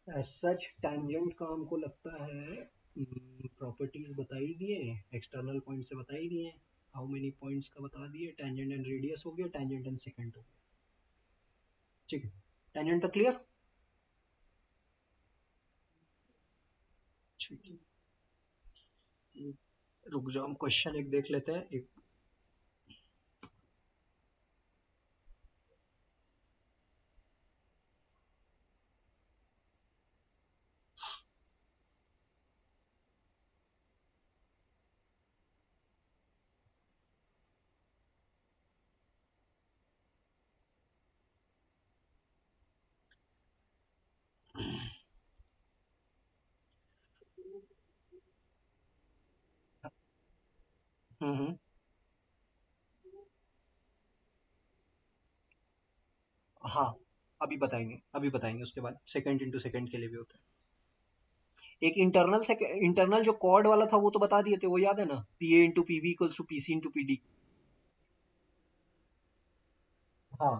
एज सच टेंजेंट का हमको लगता है प्रॉपर्टीज बता ही दिए, एक्सटर्नल पॉइंट से बता ही दिए, हाउ मेनी पॉइंट्स का बता दिए, टेंजेंट एंड रेडियस हो गया, टेंजेंट एंड सेकंड हो गया। ठीक है, टेंजेंट तक क्लियर? ठीक है, रुक जाओ, हम क्वेश्चन एक देख लेते हैं एक। हम्म। हाँ, अभी बताएंगे उसके बाद सेकंड इंटू सेकंड के लिए भी होता है। एक इंटरनल से इंटरनल जो कॉर्ड वाला था वो तो बता दिए थे, वो याद है ना, P A into P B equals to P C into P D. हाँ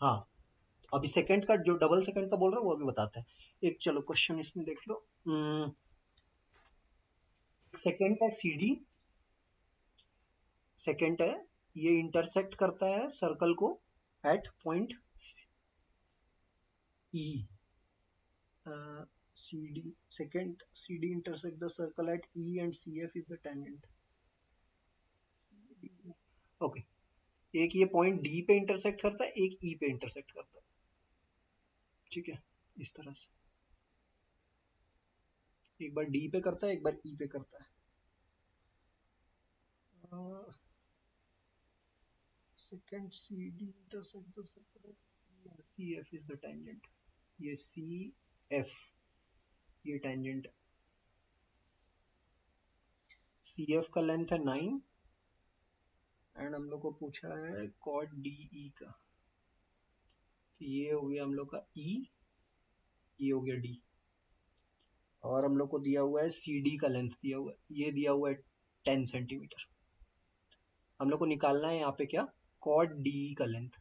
हाँ, अभी सेकंड का जो डबल सेकंड का बोल रहा हूँ वो अभी बताते हैं। एक चलो क्वेश्चन इसमें देख लो। सेकेंड है सी डी, सेकेंड है ये इंटरसेक्ट करता है सर्कल को at point E, C D, second C D intersect the circle at E and C F is the tangent. Okay, एक ये पॉइंट डी पे इंटरसेक्ट करता है, एक ई पे इंटरसेक्ट करता है, ठीक है, इस तरह से एक बार डी पे करता है, एक बार ई पे करता है। Second C D intersect the circle, C F is the tangent, ये सी एफ ये टेंजेंट, सी एफ का लेंथ है 9 एंड हम लोग को पूछा है कॉड डी ई का, तो ये हो गया हम लोग का ई, ये हो गया डी, और हम लोग को दिया हुआ है सी डी का लेंथ दिया हुआ है, ये दिया हुआ है 10 सेंटीमीटर। हम लोग को निकालना है यहाँ पे क्या, कॉड डी का लेंथ,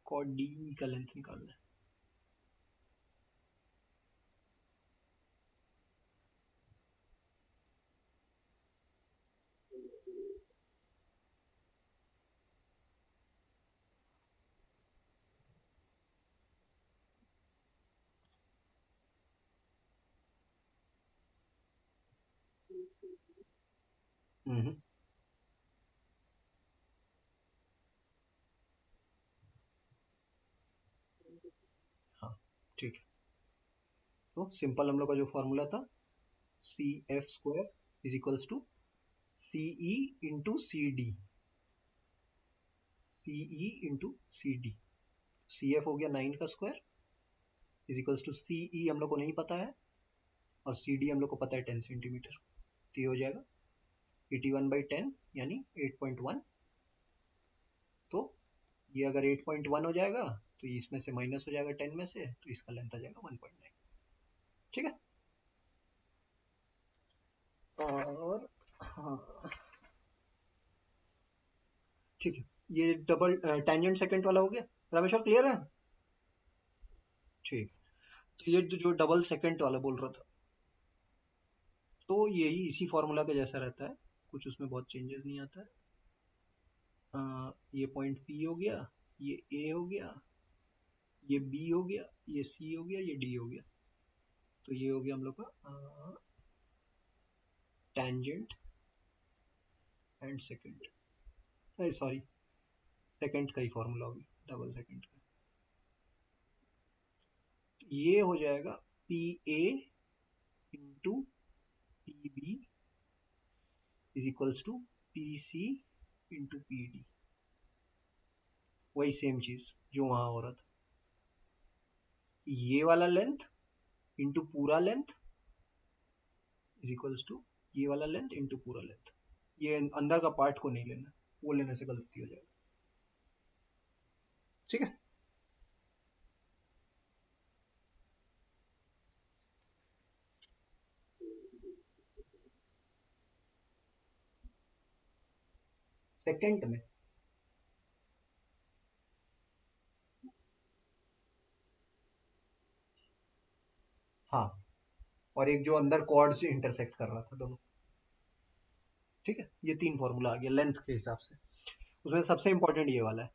कॉड डी का लेंथ निकालना है। हम्म, हाँ ठीक है, तो सिंपल हम लोग का जो फॉर्मूला था, C F square is equals to C E into C D, C E into C D, C F हो गया 9 का square is equals to C E हम लोग को नहीं पता है, और सी डी हम लोग को पता है 10 सेंटीमीटर, तो ये हो जाएगा 81/10 यानी 8.1। तो ये अगर 8.1 हो जाएगा तो इसमें से माइनस हो जाएगा 10 में से, तो इसका लेंथ आ जाएगा 1.9, ठीक है। और हाँ ठीक है, ये डबल टेंजेंट सेकंड वाला हो गया, रामेश्वर क्लियर है? ठीक, तो ये जो डबल सेकंड वाला बोल रहा था, तो यही इसी फॉर्मूला के जैसा रहता है, कुछ उसमें बहुत चेंजेस नहीं आता है। ये पॉइंट पी हो गया, ये ए हो गया, ये बी हो गया, ये सी हो गया, ये डी हो गया, तो ये हो गया हम लोग का tangent and second, sorry second का ही फॉर्मूला हो गया डबल सेकंड का, ये हो जाएगा P A into P B is equals to P C into P D, वही सेम चीज जो वहां हो रहा था, ये वाला लेंथ इंटू पूरा लेंथ इज इक्वल्स टू ये वाला लेंथ इंटू पूरा लेंथ, ये अंदर का पार्ट को नहीं लेना, वो लेने से गलती हो जाएगी, ठीक है। सेकंड में हाँ, और एक जो अंदर कॉर्ड से इंटरसेक्ट कर रहा था दोनों, ठीक है, ये तीन फॉर्मूला आ गया लेंथ के हिसाब से, उसमें सबसे इंपॉर्टेंट ये वाला है,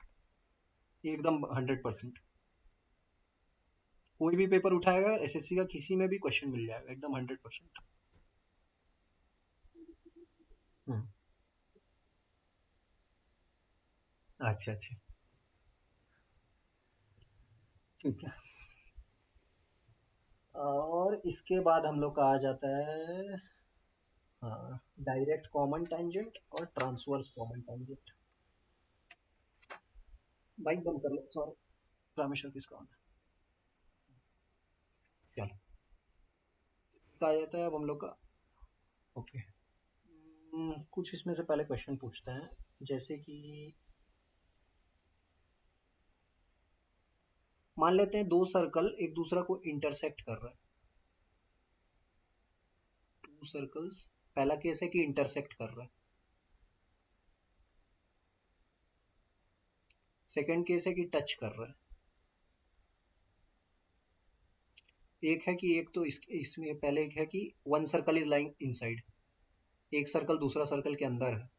ये एकदम 100%, कोई भी पेपर उठाएगा एसएससी का किसी में भी क्वेश्चन मिल जाएगा एकदम 100%। हम्म, अच्छा अच्छा, ठीक है। और इसके बाद हम लोग का आ जाता है हाँ, डायरेक्ट कॉमन टेंजेंट और ट्रांसवर्स कॉमन टेंजेंट। बाइक बंद कर लो, सॉरी, रामेश्वर किसका होना है, चलो आ जाता है अब हम लोग का, ओके। कुछ इसमें से पहले क्वेश्चन पूछते हैं, जैसे कि मान लेते हैं दो सर्कल एक दूसरा को इंटरसेक्ट कर रहा है, टू सर्कल्स, पहला केस है कि इंटरसेक्ट कर रहा है, सेकंड केस है कि टच कर रहा है, एक है कि एक तो इसमें पहले एक है कि one circle is lying inside, एक सर्कल दूसरा सर्कल के अंदर है।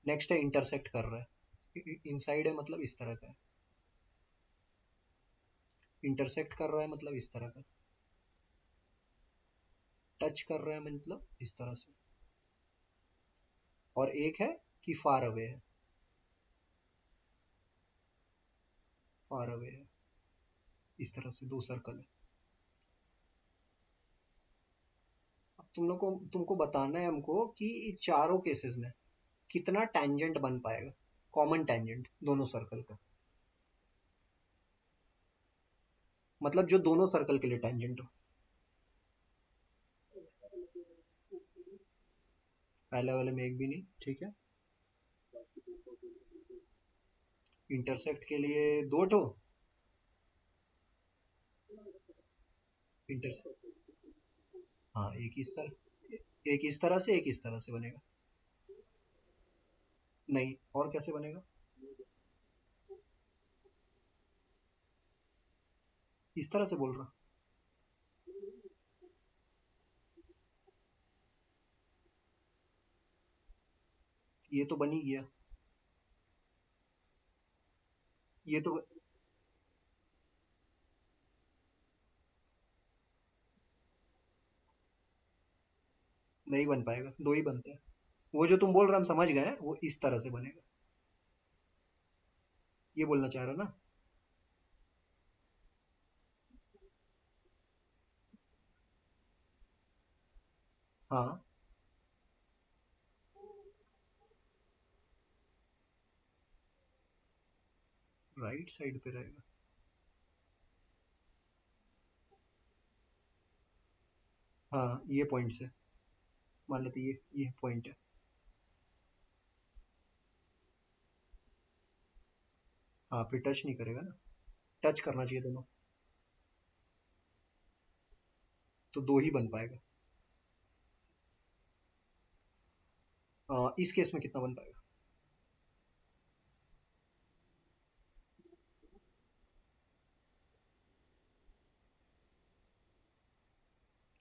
नेक्स्ट है इंटरसेक्ट कर रहा है, इनसाइड है मतलब इस तरह का है, इंटरसेक्ट कर रहा है मतलब इस तरह का, टच कर रहा है मतलब इस तरह से, और एक है कि फार अवे है, फार अवे है, इस तरह से दो सर्कल है। अब तुमको बताना है हमको कि चारों केसेस में कितना टेंजेंट बन पाएगा, कॉमन टेंजेंट दोनों सर्कल का, मतलब जो दोनों सर्कल के लिए टेंजेंट हो। पहले वाले में एक भी नहीं, ठीक है। इंटरसेक्ट के लिए दो ठो, इंटरसेक्ट, हाँ एक इस तरह, एक इस तरह से, एक इस तरह से बनेगा। नहीं, और कैसे बनेगा? इस तरह से बोल रहा, ये तो बन ही गया, ये तो नहीं बन पाएगा, दो ही बनते हैं। वो जो तुम बोल रहे हम समझ गए हैं, वो इस तरह से बनेगा, ये बोलना चाह रहा ना। हाँ, राइट साइड पे रहेगा। हाँ, ये पॉइंट से मान लेते, ये पॉइंट है। हाँ, फिर टच नहीं करेगा ना, टच करना चाहिए दोनों, तो दो ही बन पाएगा। इस केस में कितना बन पाएगा?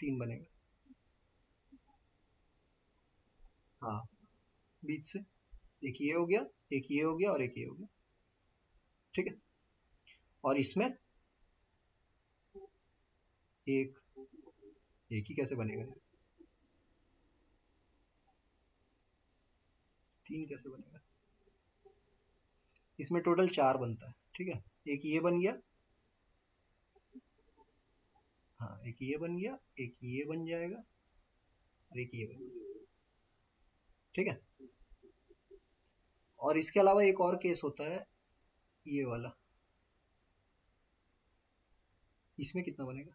तीन बनेगा। हाँ, बीच से एक ये हो गया, एक ये हो गया और एक ये हो गया, ठीक है। और इसमें एक, एक ही कैसे बनेगा? तीन कैसे बनेगा? इसमें टोटल चार बनता है, ठीक है। एक ये बन गया, हाँ एक ये बन गया, एक ये बन जाएगा, और एक ये बन गया, ठीक है। और इसके अलावा एक और केस होता है, ये वाला, इसमें कितना बनेगा?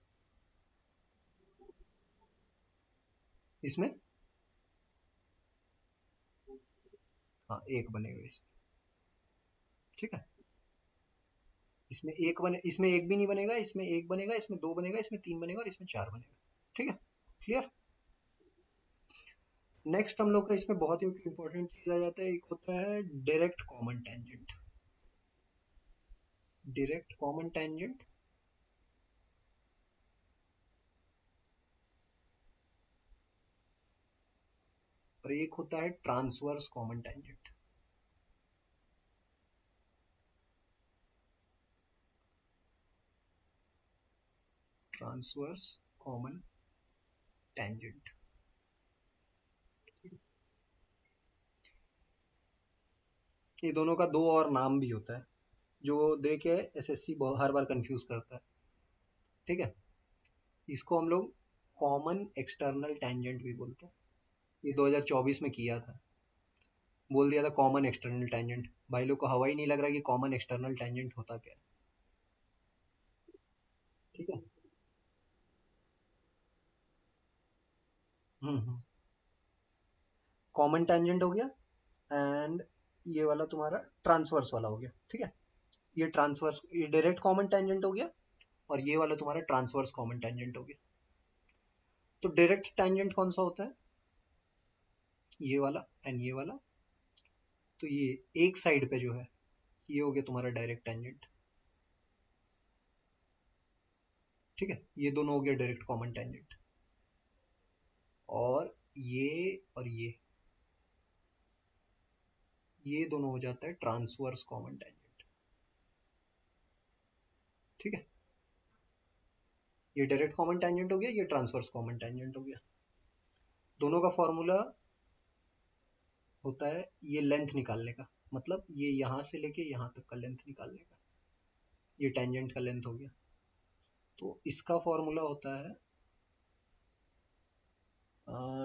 इसमें, हाँ एक बनेगा इसमें, ठीक है। इसमें एक बने, इसमें एक भी नहीं बनेगा, इसमें एक बनेगा, इसमें दो बनेगा, इसमें तीन बनेगा और इसमें चार बनेगा, ठीक है। क्लियर। नेक्स्ट हम लोग का इसमें बहुत ही इंपॉर्टेंट चीज आ जाता है, एक होता है direct common tangent, direct common tangent, और एक होता है transverse common tangent. Transverse common tangent, ये दोनों का दो और नाम भी होता है, जो दे के एसएससी हर बार कंफ्यूज करता है, ठीक है। इसको हम लोग कॉमन एक्सटर्नल टेंजेंट भी बोलते हैं। ये 2024 में किया था, बोल दिया था कॉमन एक्सटर्नल टेंजेंट, भाई लोग को हवा ही नहीं लग रहा कि कॉमन एक्सटर्नल टेंजेंट होता क्या है, ठीक है। हम्म, कॉमन टेंजेंट हो गया, एंड ये वाला तुम्हारा ट्रांसवर्स वाला हो गया, ठीक है। ये ट्रांसवर्स, ये डायरेक्ट कॉमन टेंजेंट हो गया, और ये वाला तुम्हारा ट्रांसवर्स कॉमन टेंजेंट हो गया। तो डायरेक्ट टेंजेंट कौन सा होता है? ये वाला एंड ये वाला, तो ये एक साइड पे जो है, ये हो गया तुम्हारा डायरेक्ट टेंजेंट, ठीक है, ये दोनों हो गया डायरेक्ट कॉमन टेंजेंट, और ये दोनों हो जाता है ट्रांसवर्स कॉमन टेंजेंट। ठीक है, ये डायरेक्ट कॉमन टेंजेंट हो गया, ये ट्रांसवर्स कॉमन टेंजेंट हो गया। दोनों का फॉर्मूला होता है ये लेंथ निकालने का, मतलब ये यहां से लेके यहां तक का लेंथ निकालने का, ये टेंजेंट का लेंथ हो गया। तो इसका फॉर्मूला होता है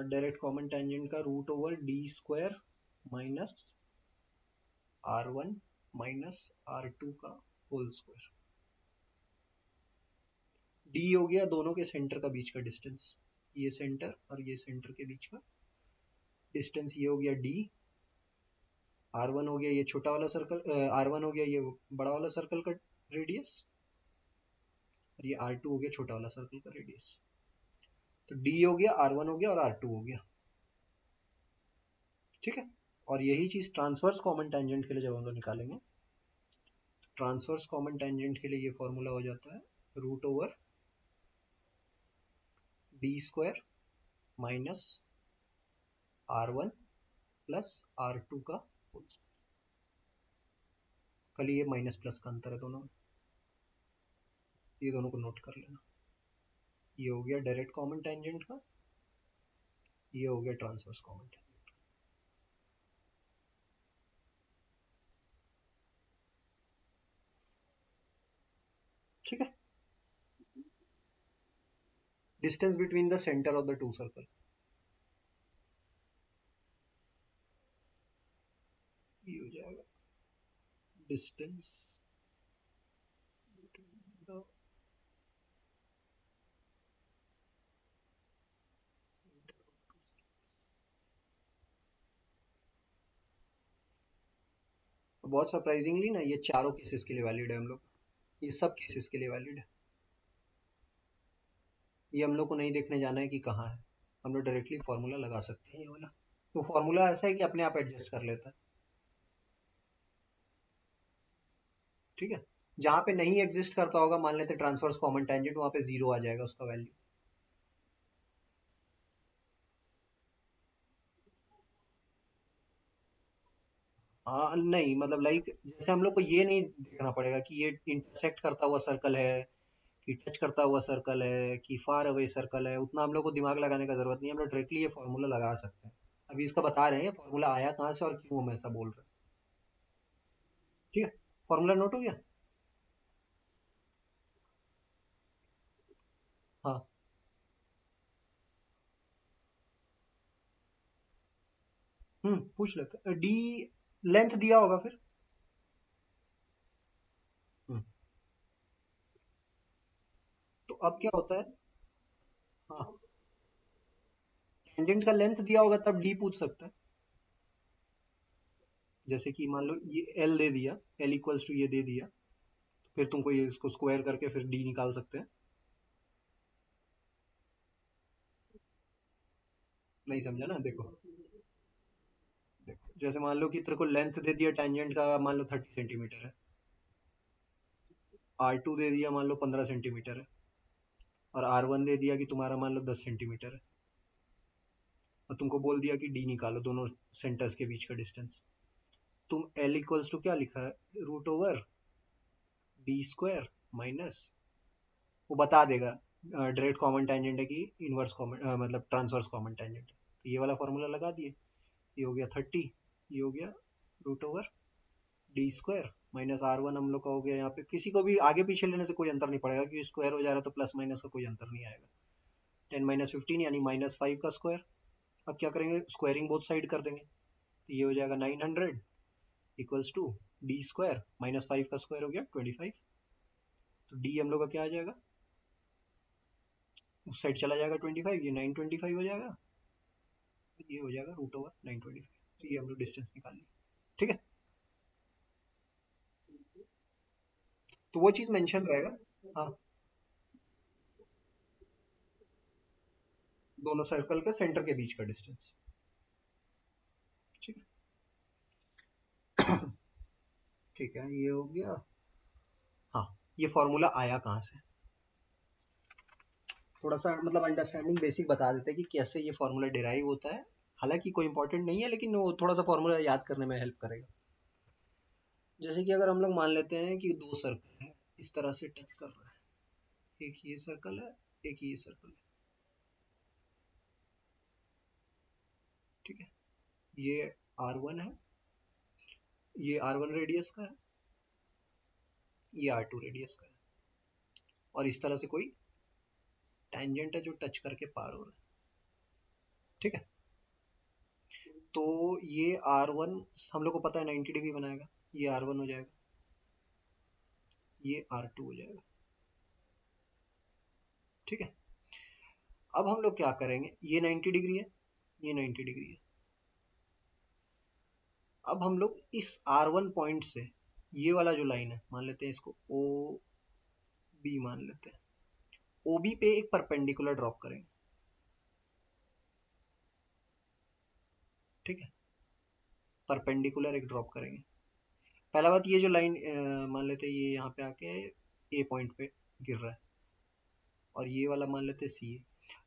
डायरेक्ट कॉमन टेंजेंट का root over d square minus R1 minus R2 का होल स्क्वायर। डी हो गया दोनों के सेंटर का बीच का डिस्टेंस, ये सेंटर और ये सेंटर के बीच का डिस्टेंस, ये हो गया डी। R1 हो गया ये छोटा वाला सर्कल, R1 हो गया ये बड़ा वाला सर्कल का रेडियस, और ये R2 हो गया छोटा वाला सर्कल का रेडियस। तो D हो गया, R1 हो गया और R2 हो गया। ठीक है, और यही चीज ट्रांसवर्स कॉमन टेंजेंट के लिए जब हम लोग निकालेंगे, ट्रांसवर्स कॉमन टेंजेंट के लिए ये फॉर्मूला हो जाता है root over d square minus R1 plus R2 का होल स्क्वायर। खाली ये माइनस प्लस का अंतर है दोनों में, ये दोनों को नोट कर लेना। ये हो गया डायरेक्ट कॉमन टेंजेंट का, ये हो गया ट्रांसवर्स कॉमन टेंजेंट। ठीक है, distance between the centre of the two circle, ये हो जाएगा डिस्टेंस बिटवीन द बहुत सरप्राइजिंगली ना ये चारों केसेस के लिए वैलिड है हम लोग, ये सब केसेस के लिए वैलिड है। ये हम लोग को नहीं देखने जाना है कि कहाँ है, हम लोग डायरेक्टली फॉर्मूला लगा सकते हैं ये वाला। तो फॉर्मूला ऐसा है कि अपने आप एडजस्ट कर लेता है। ठीक है, जहां पे नहीं एग्जिस्ट करता होगा, मान लेते ट्रांसवर्स कॉमन टेंजेंट, वहां पे जीरो आ जाएगा उसका वैल्यू। हाँ नहीं, मतलब लाइक जैसे हम लोग को ये नहीं देखना पड़ेगा कि ये इंटरसेक्ट करता हुआ सर्कल है, कि टच करता हुआ सर्कल है, कि फार अवे सर्कल है, उतना हम लोग को दिमाग लगाने का जरूरत नहीं है, हम लोग डायरेक्टली ये फॉर्मूला लगा सकते हैं। अभी इसका बता रहे हैं फॉर्मूला आया कहाँ से और क्यों हम ऐसा बोल रहे हैं। ठीक है, फॉर्मूला नोट हो गया। हाँ, पूछ लेते डी लेंथ दिया होगा फिर। हम्म, तो अब क्या होता है, हाँ, टेंजेंट का लेंथ दिया होगा तब डी पूछ सकता है। जैसे कि मान लो ये एल दे दिया, एल इक्वल्स टू ये दे दिया, तो फिर तुमको ये इसको स्क्वायर करके फिर डी निकाल सकते हैं। नहीं समझा ना, देखो देखो, जैसे मान लो कि तेरे को लेंथ दे दिया टेंजेंट का, मान लो 30 सेंटीमीटर है, R2 दे दिया मान लो 15 सेंटीमीटर है, और R1 दे दिया कि तुम्हारा मान लो 10 सेंटीमीटर है, और तुमको बोल दिया कि डी निकालो दोनों सेंटर्स के बीच का डिस्टेंस। तुम एल इक्वल्स टू क्या लिखा है, root over d square minus, वो बता देगा डायरेक्ट कॉमन टेंजेंट है कि इनवर्स कॉमन, मतलब ट्रांसवर्स कॉमन टेंजेंट। तो ये वाला फॉर्मूला लगा दिए, ये हो गया 30, ये हो गया root over d square minus R1 हम लोग का हो गया। यहाँ पे किसी को भी आगे पीछे लेने से कोई अंतर नहीं पड़ेगा, क्योंकि स्क्वायर हो जा रहा है तो प्लस माइनस का कोई अंतर नहीं आएगा। 10 - 15 यानी -5 का स्क्वायर। अब क्या करेंगे, स्क्वायरिंग बोथ साइड कर देंगे, तो ये हो जाएगा 900 इक्वल्स टू डी स्क्वायर -5 का स्क्वायर हो गया 25। तो डी हम लोग का क्या आ जाएगा, उस साइड चला जाएगा 25, ये 925 हो जाएगा, ये हो जाएगा रूट ओवर 925। तो ये हम लोग डिस्टेंस निकाल ली। ठीक है, तो वो चीज मेंशन रहेगा। हाँ, दोनों सर्कल के सेंटर के बीच का डिस्टेंस। ठीक है, ठीक है, ये हो गया। हाँ, ये फॉर्मूला आया कहाँ से, थोड़ा सा मतलब अंडरस्टैंडिंग बेसिक बता देते हैं कि कैसे ये फॉर्मूला डिराइव होता है। हालांकि कोई इंपॉर्टेंट नहीं है, लेकिन वो थोड़ा सा फॉर्मूला याद करने में हेल्प करेगा। जैसे कि अगर हम लोग मान लेते हैं कि दो सर्कल है, इस तरह से टच कर रहा है, एक ये सर्कल है, एक ये सर्कल है, ठीक है। ये R1 है, ये R1 रेडियस का है, ये R2 रेडियस का है, और इस तरह से कोई टेंजेंट है जो टच करके पार हो रहा है, ठीक है। तो ये R1 हम लोग को पता है 90 डिग्री बनाएगा, ये R1 हो जाएगा, ये R2 हो जाएगा, ठीक है। अब हम लोग क्या करेंगे, ये 90 डिग्री है, ये 90 डिग्री है। अब हम लोग इस R1 पॉइंट से ये वाला जो लाइन है, मान लेते हैं इसको ओ बी मान लेते हैं, ओ बी पे एक परपेंडिकुलर ड्रॉप करेंगे, ठीक है। परपेंडिकुलर एक ड्रॉप करेंगे। पहला बात, ये जो लाइन मान लेते हैं ये यहाँ पे आके ए पॉइंट पे गिर रहा है, और ये वाला मान लेते हैं सी है।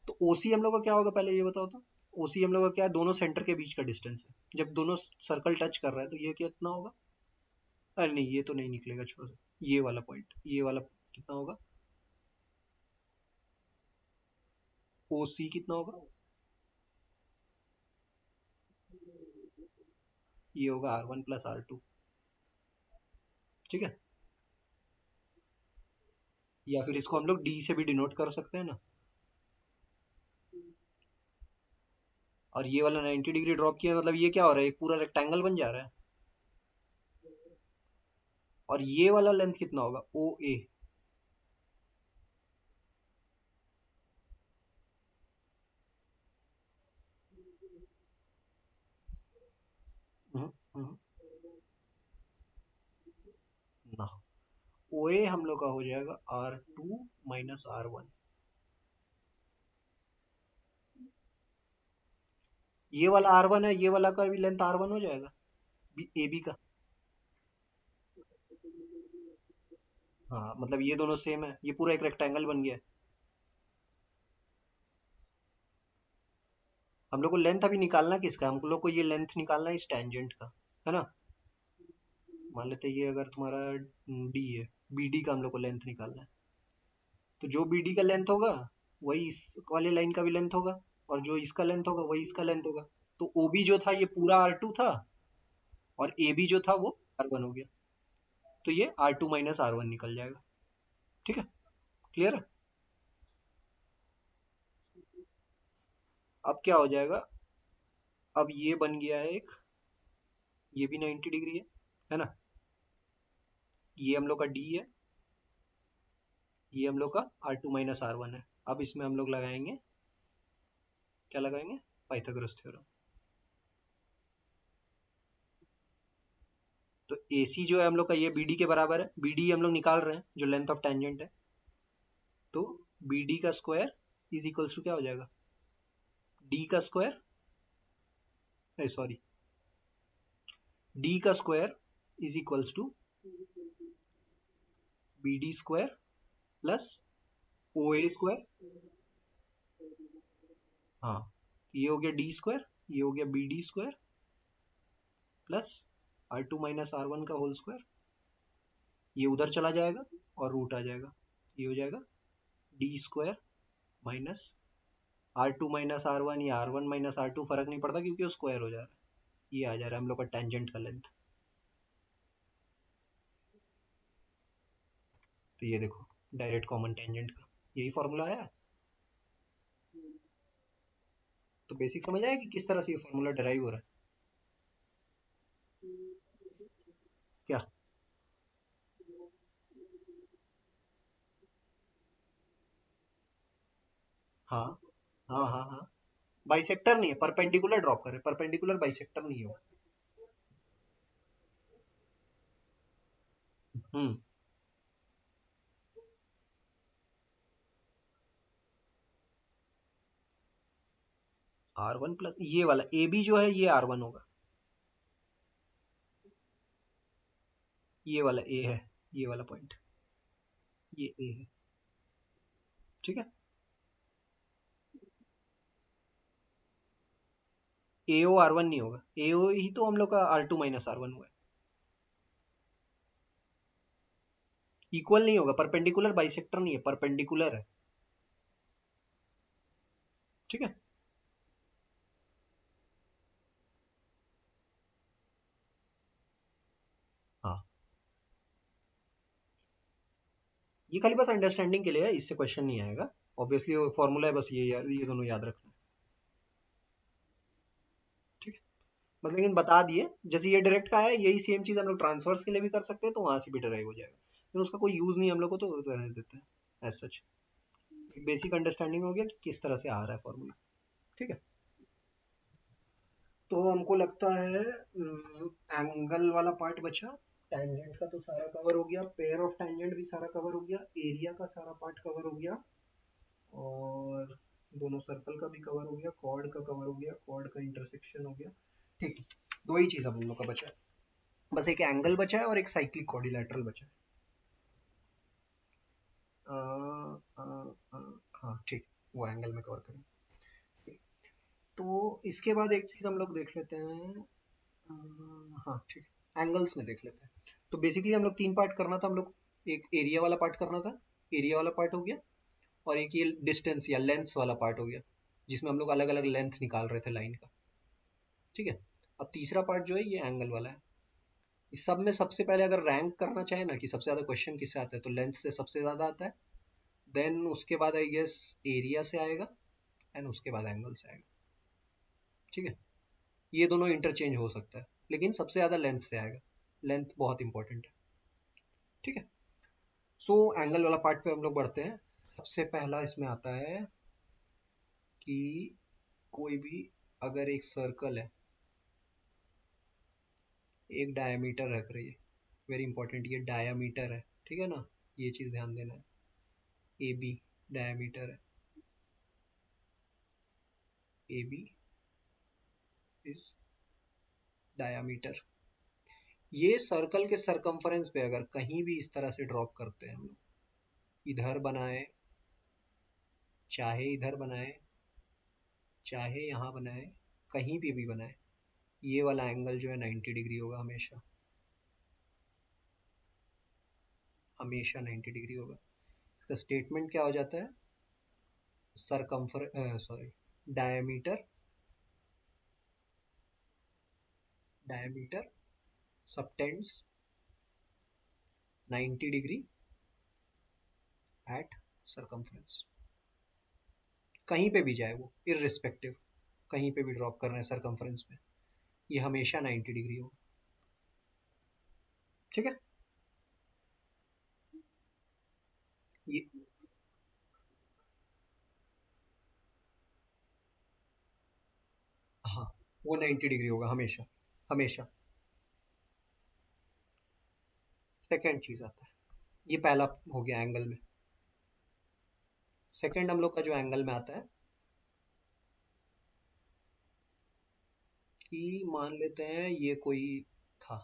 तो ओ सी हम लोग का क्या होगा, पहले ये बताओ तो। ओ सी हम लोग का क्या है, दोनों सेंटर के बीच का डिस्टेंस है। जब दोनों सर्कल टच कर रहा है तो ये कितना होगा, अरे नहीं ये तो नहीं निकलेगा, छोड़ो। ये वाला पॉइंट, ये वाला कितना होगा, ओ सी कितना होगा, ये होगा R1 प्लस R2, ठीक है। या फिर इसको हम लोग डी से भी डिनोट कर सकते हैं ना। और ये वाला 90 डिग्री ड्रॉप किया मतलब ये क्या हो रहा है, एक पूरा रेक्टेंगल बन जा रहा है। और ये वाला लेंथ कितना होगा, ओ ए। ना, ओ ए हम लोग का हो जाएगा R2 माइनस R1। ये वाला R1 है, ये वाला का भी लेंथ R1 हो जाएगा, ए बी का। हाँ मतलब ये दोनों सेम है, ये पूरा एक रेक्टेंगल बन गया है। हम लोग को लेंथ अभी निकालना किसका, हम लोग को ये लेंथ निकालना है इस टेंजेंट का, है ना। मान लेते हैं ये अगर तुम्हारा डी है, बी डी का हम लोग को लेंथ निकालना है। तो जो बी डी का लेंथ होगा वही इस वाले लाइन का भी लेंथ होगा, और जो इसका लेंथ होगा वही इसका लेंथ होगा। तो ओ बी जो था ये पूरा R2 था, और ए बी जो था वो R1 हो गया। तो ये R2 माइनस R1 निकल जाएगा, ठीक है। क्लियर है। अब क्या हो जाएगा, अब ये बन गया है एक, ये भी 90 डिग्री है ना। ये हम लोग का डी है, ये हम लोग का R2 माइनस R1 है। अब इसमें हम लोग लगाएंगे, क्या लगाएंगे, पाइथागोरस थ्योरम। तो ए सी जो है हम लोग का ये बी डी के बराबर है, बी डी हम लोग निकाल रहे हैं जो लेंथ ऑफ टेंजेंट है। तो बी डी का स्क्वायर इज इक्वल्स टू क्या हो जाएगा, डी का स्क्वायर, सॉरी, डी का square is equals to B D square plus O A square. हाँ, ये हो गया डी स्क्वायर, ये हो गया B D square plus R2 minus R1 का होल स्क्वायर। ये उधर चला जाएगा और रूट आ जाएगा, ये हो जाएगा D square minus R2 minus R1 या R1 माइनस R2 फर्क नहीं पड़ता क्योंकि वो स्क्वायर हो जा रहा है। ये आ जा रहा है हम लोग का टेंजेंट का लेंथ। तो ये देखो, डायरेक्ट कॉमन टेंजेंट का यही फॉर्मूला आया। तो बेसिक समझ आया कि किस तरह से ये फॉर्मूला डिराइव हो रहा है। क्या, हाँ हाँ हाँ हाँ, बाइसेक्टर नहीं है, परपेंडिकुलर ड्रॉप करे, परपेंडिकुलर बाइसेक्टर नहीं होगा। हम्म। R1 प्लस ये वाला ए बी जो है ये R1 होगा, ये वाला ए है, ये वाला पॉइंट, ये ए है, ठीक है। AO R1 नहीं होगा, AO ही तो हम लोग का R2 माइनस R1 हुआ है। इक्वल नहीं होगा, परपेंडिकुलर बाइसेक्टर नहीं है, परपेंडिकुलर है। ठीक है। हाँ, ये खाली बस अंडरस्टैंडिंग के लिए है, इससे क्वेश्चन नहीं आएगा। ऑब्वियसली फॉर्मूला है, बस ये दोनों याद रखना है। ठीक है। बस लेकिन बता दिए, जैसे ये डायरेक्ट का है, यही सेम चीज हम लोग ट्रांसफर्स के लिए भी कर सकते हैं, तो वहां से भी डराइव हो जाएगा, लेकिन उसका कोई यूज नहीं हम लोग को, तो रहने देते हैं एज सच। बेसिक अंडरस्टैंडिंग हो गया कि किस तरह से आ रहा है फॉर्मूला। ठीक है। तो हमको लगता है एंगल वाला पार्ट बचा। टैंजेंट का तो सारा कवर हो गया, पेयर ऑफ टैंजेंट भी सारा कवर हो गया, एरिया का सारा पार्ट कवर हो गया, और दोनों सर्कल का भी कवर हो गया, कॉर्ड का कवर हो गया, कॉर्ड का इंटरसेक्शन हो गया। ठीक है। दो ही चीज अब हम लोग का बचा है, बस एक एंगल बचा है और एक साइक्लिक क्वाड्रिलेटरल बचा है। अ, अ, अ, हाँ ठीक, वो एंगल में कवर करेंगे। तो इसके बाद एक चीज हम लोग देख लेते हैं। हाँ ठीक, एंगल्स में देख लेते हैं। तो बेसिकली हम लोग तीन पार्ट करना था हम लोग। एक एरिया वाला पार्ट करना था, एरिया वाला पार्ट हो गया, और एक ये डिस्टेंस या लेंथ वाला पार्ट हो गया, जिसमें हम लोग अलग अलग लेंथ निकाल रहे थे लाइन का। ठीक है। अब तीसरा पार्ट जो है ये एंगल वाला है। इस सब में सबसे पहले अगर रैंक करना चाहे ना कि सबसे ज्यादा क्वेश्चन किससे आता है, तो लेंथ से सबसे ज्यादा आता है, देन उसके बाद आई गेस एरिया से आएगा, एंड उसके बाद एंगल से आएगा। ठीक है। ये दोनों इंटरचेंज हो सकता है, लेकिन सबसे ज्यादा लेंथ से आएगा, लेंथ बहुत इंपॉर्टेंट है। ठीक है। सो एंगल वाला पार्ट पे हम लोग बढ़ते हैं। सबसे पहला इसमें आता है कि कोई भी अगर एक सर्कल है, एक डायमीटर रख रही है, वेरी इंपॉर्टेंट, ये डायमीटर है, ठीक है ना, ये चीज ध्यान देना है। ए बी डायमीटर है, ए बी इज डायमीटर। ये सर्कल के सरकमफरेंस पे अगर कहीं भी इस तरह से ड्रॉप करते हैं हम लोग, इधर बनाए, चाहे इधर बनाए, चाहे यहाँ बनाए, कहीं भी बनाए, ये वाला एंगल जो है 90 डिग्री होगा हमेशा, हमेशा 90 डिग्री होगा। इसका स्टेटमेंट क्या हो जाता है, circumference sorry diameter, diameter subtends 90 degree at circumference. कहीं पे भी जाए वो, इररिस्पेक्टिव, कहीं पे भी ड्रॉप कर रहे हैं सरकमफ्रेंस में, ये हमेशा 90 डिग्री होगा। ठीक है। ये हाँ, वो 90 डिग्री होगा हमेशा, हमेशा। सेकेंड चीज आता है, ये पहला हो गया एंगल में। सेकेंड हम लोग का जो एंगल में आता है कि मान लेते हैं ये कोई था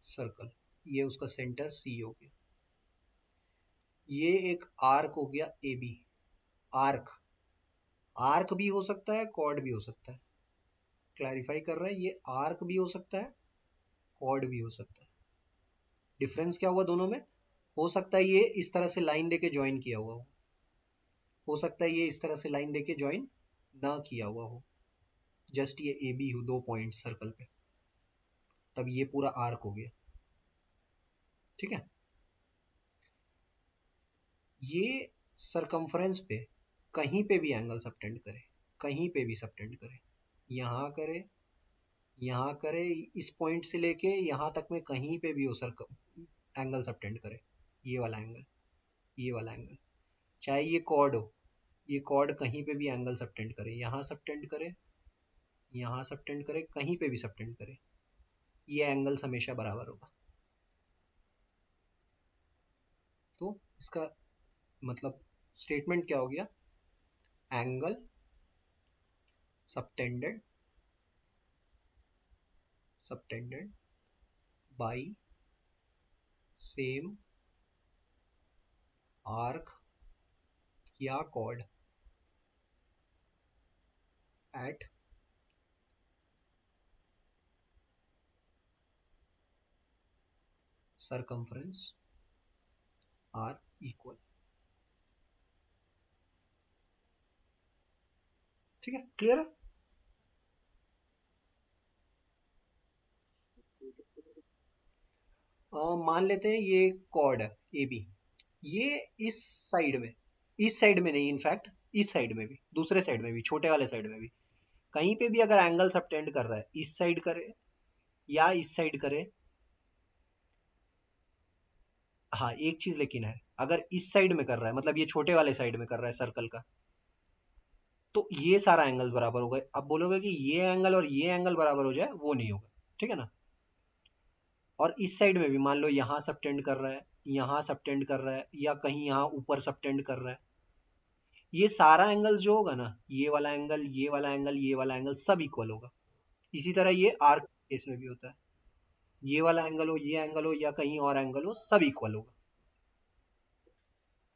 सर्कल, ये उसका सेंटर सी हो गया, ये एक आर्क हो गया ए बी। आर्क, आर्क भी हो सकता है, कॉर्ड भी हो सकता है, क्लैरिफाई कर रहे हैं, ये आर्क भी हो सकता है, कॉर्ड भी हो सकता है। डिफरेंस क्या हुआ दोनों में, हो सकता है ये इस तरह से लाइन देके ज्वाइन किया हुआ हो सकता है ये इस तरह से लाइन देके ज्वाइन ना किया हुआ हो, जस्ट ये ए बी हो दो पॉइंट सर्कल पे, तब ये पूरा आर्क हो गया। ठीक है। ये सरकमफ्रेंस पे कहीं पे भी एंगल सबटेंड करे, कहीं पे भी सबटेंड करे, यहाँ करे, यहाँ करे, इस पॉइंट से लेके यहाँ तक में कहीं पे भी हो सर एंगल सबटेंड करे, ये वाला एंगल, ये वाला एंगल, चाहे ये कॉर्ड हो, ये कॉर्ड कहीं पे भी एंगल सबटेंड करे, यहाँ सबटेंड करे, यहाँ सबटेंड करे, कहीं पे भी सबटेंड करे, ये एंगल्स हमेशा बराबर होगा। तो इसका मतलब स्टेटमेंट क्या हो गया, angle subtended, subtended by same arc या chord at circumference are equal. ठीक है, क्लियर है। मान लेते हैं ये कॉर्ड है ए बी, ये इस साइड में, इस साइड में नहीं, इनफैक्ट इस साइड में भी, दूसरे साइड में भी, छोटे वाले साइड में भी, कहीं पे भी अगर एंगल सबटेंड कर रहा है, इस साइड करे या इस साइड करे। हाँ, एक चीज लेकिन है, अगर इस साइड में कर रहा है, मतलब ये छोटे वाले साइड में कर रहा है सर्कल का, तो ये सारा एंगल्स बराबर हो गए। अब बोलोगे कि ये एंगल और ये एंगल बराबर हो जाए, वो नहीं होगा। ठीक है ना। और इस साइड में भी मान लो यहाँ सबटेंड कर रहा है, यहाँ सबटेंड कर रहा है, या कहीं यहाँ ऊपर सबटेंड कर रहा है, ये सारा एंगल जो होगा ना, ये वाला एंगल, ये वाला एंगल, ये वाला एंगल, सब इक्वल होगा। इसी तरह ये आर्क केस में भी होता है, ये वाला एंगल हो, ये एंगल हो, या कहीं और एंगल हो, सब इक्वल होगा।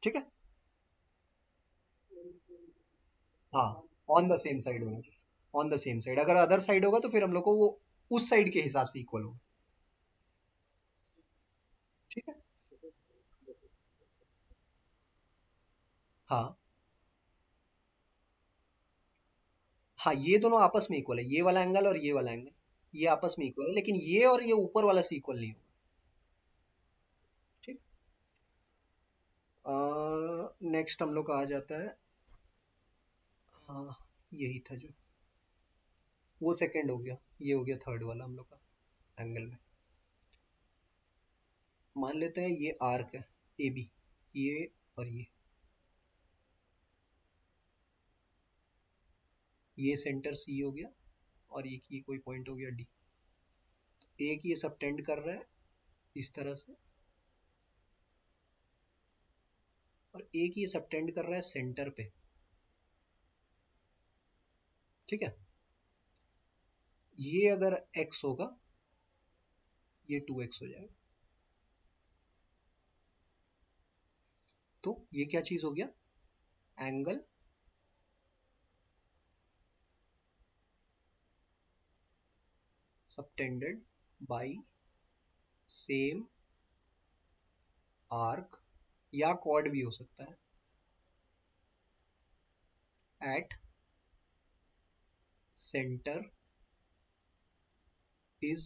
ठीक है। हाँ, ऑन द सेम साइड होना चाहिए, ऑन द सेम साइड। अगर अदर साइड होगा तो फिर हम लोग को वो उस साइड के हिसाब से इक्वल होगा। ठीक है। हाँ हाँ, ये दोनों आपस में इक्वल है, ये वाला एंगल और ये वाला एंगल, ये आपस में इक्वल है, लेकिन ये और ये ऊपर वाला से इक्वल नहीं होगा। ठीक। नेक्स्ट हम लोग का आ जाता है, हाँ, यही था जो, वो सेकंड हो गया, ये हो गया थर्ड वाला हम लोग का एंगल में। मान लेते हैं ये आर्क है ए बी, ये और ये सेंटर सी हो गया, और ये कोई पॉइंट हो गया डी। एक ये सबटेंड कर रहा है इस तरह से, और एक ये सबटेंड कर रहा है सेंटर पे। ठीक है। ये अगर x होगा, ये 2x हो जाएगा। तो ये क्या चीज हो गया, angle subtended bye same arc, या कॉर्ड भी हो सकता है, at centre is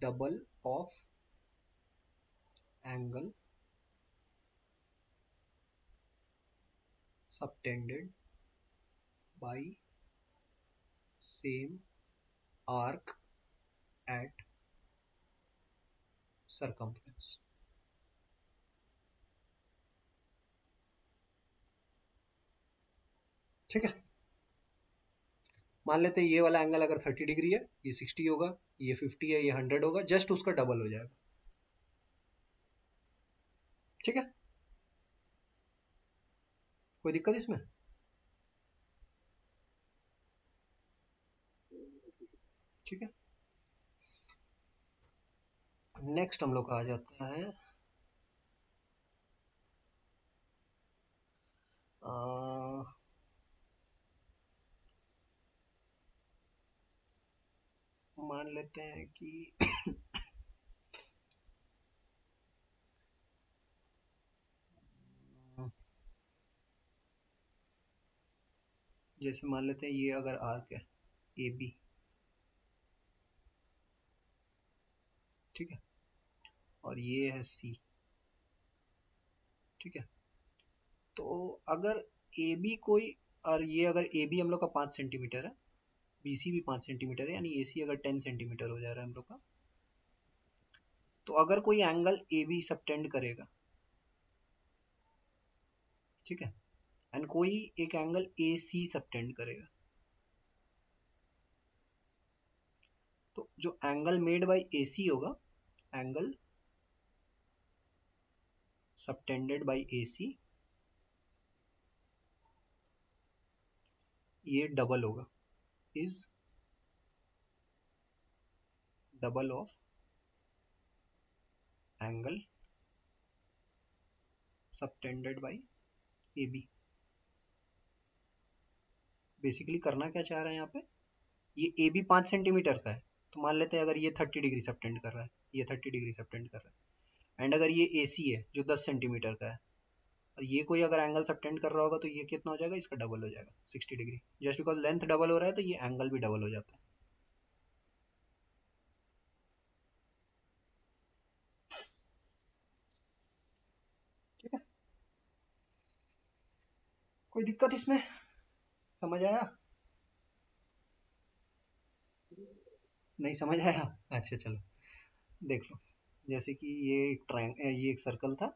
double of angle subtended bye same arc eight circumference. ठीक है। मान लेते हैं ये वाला एंगल अगर 30 डिग्री है, ये 60 होगा, ये 50 है, ये 100 होगा, जस्ट उसका डबल हो जाएगा। ठीक है। कोई दिक्कत इसमें। ठीक है। नेक्स्ट हम लोग का आ जाता है, आ, मान लेते हैं कि जैसे मान लेते हैं ये अगर आर्क है ए बी, ठीक है, और ये है सी। ठीक है। तो अगर ए बी कोई, और ये अगर ए बी हम लोग का 5 सेंटीमीटर है, बी सी भी 5 सेंटीमीटर है, यानी ए सी अगर 10 सेंटीमीटर हो जा रहा है हम लोग का, तो अगर कोई एंगल ए बी सबटेंड करेगा, ठीक है, एंड कोई एक एंगल ए सी सबटेंड करेगा, तो जो angle made by A C होगा, angle subtended by A C, ये डबल होगा, is double of angle subtended by A B. Basically करना क्या चाह रहे हैं यहाँ पे, ये ए बी 5 सेंटीमीटर का है, तो मान लेते हैं अगर ये 30 डिग्री सबटेंड कर रहा है, ये 30 डिग्री सबटेंड कर रहा है, एंड अगर ये ए सी है जो 10 सेंटीमीटर का है, और ये कोई अगर एंगल सबटेंड कर रहा होगा तो ये कितना हो जाएगा, इसका डबल हो जाएगा 60 degree. Just because length double हो रहा है तो ये एंगल भी डबल हो जाता है। ठीक है, कोई दिक्कत इसमें, समझ आया? नहीं समझ आया? अच्छा चलो देख लो। जैसे कि ये एक ये एक सर्कल था,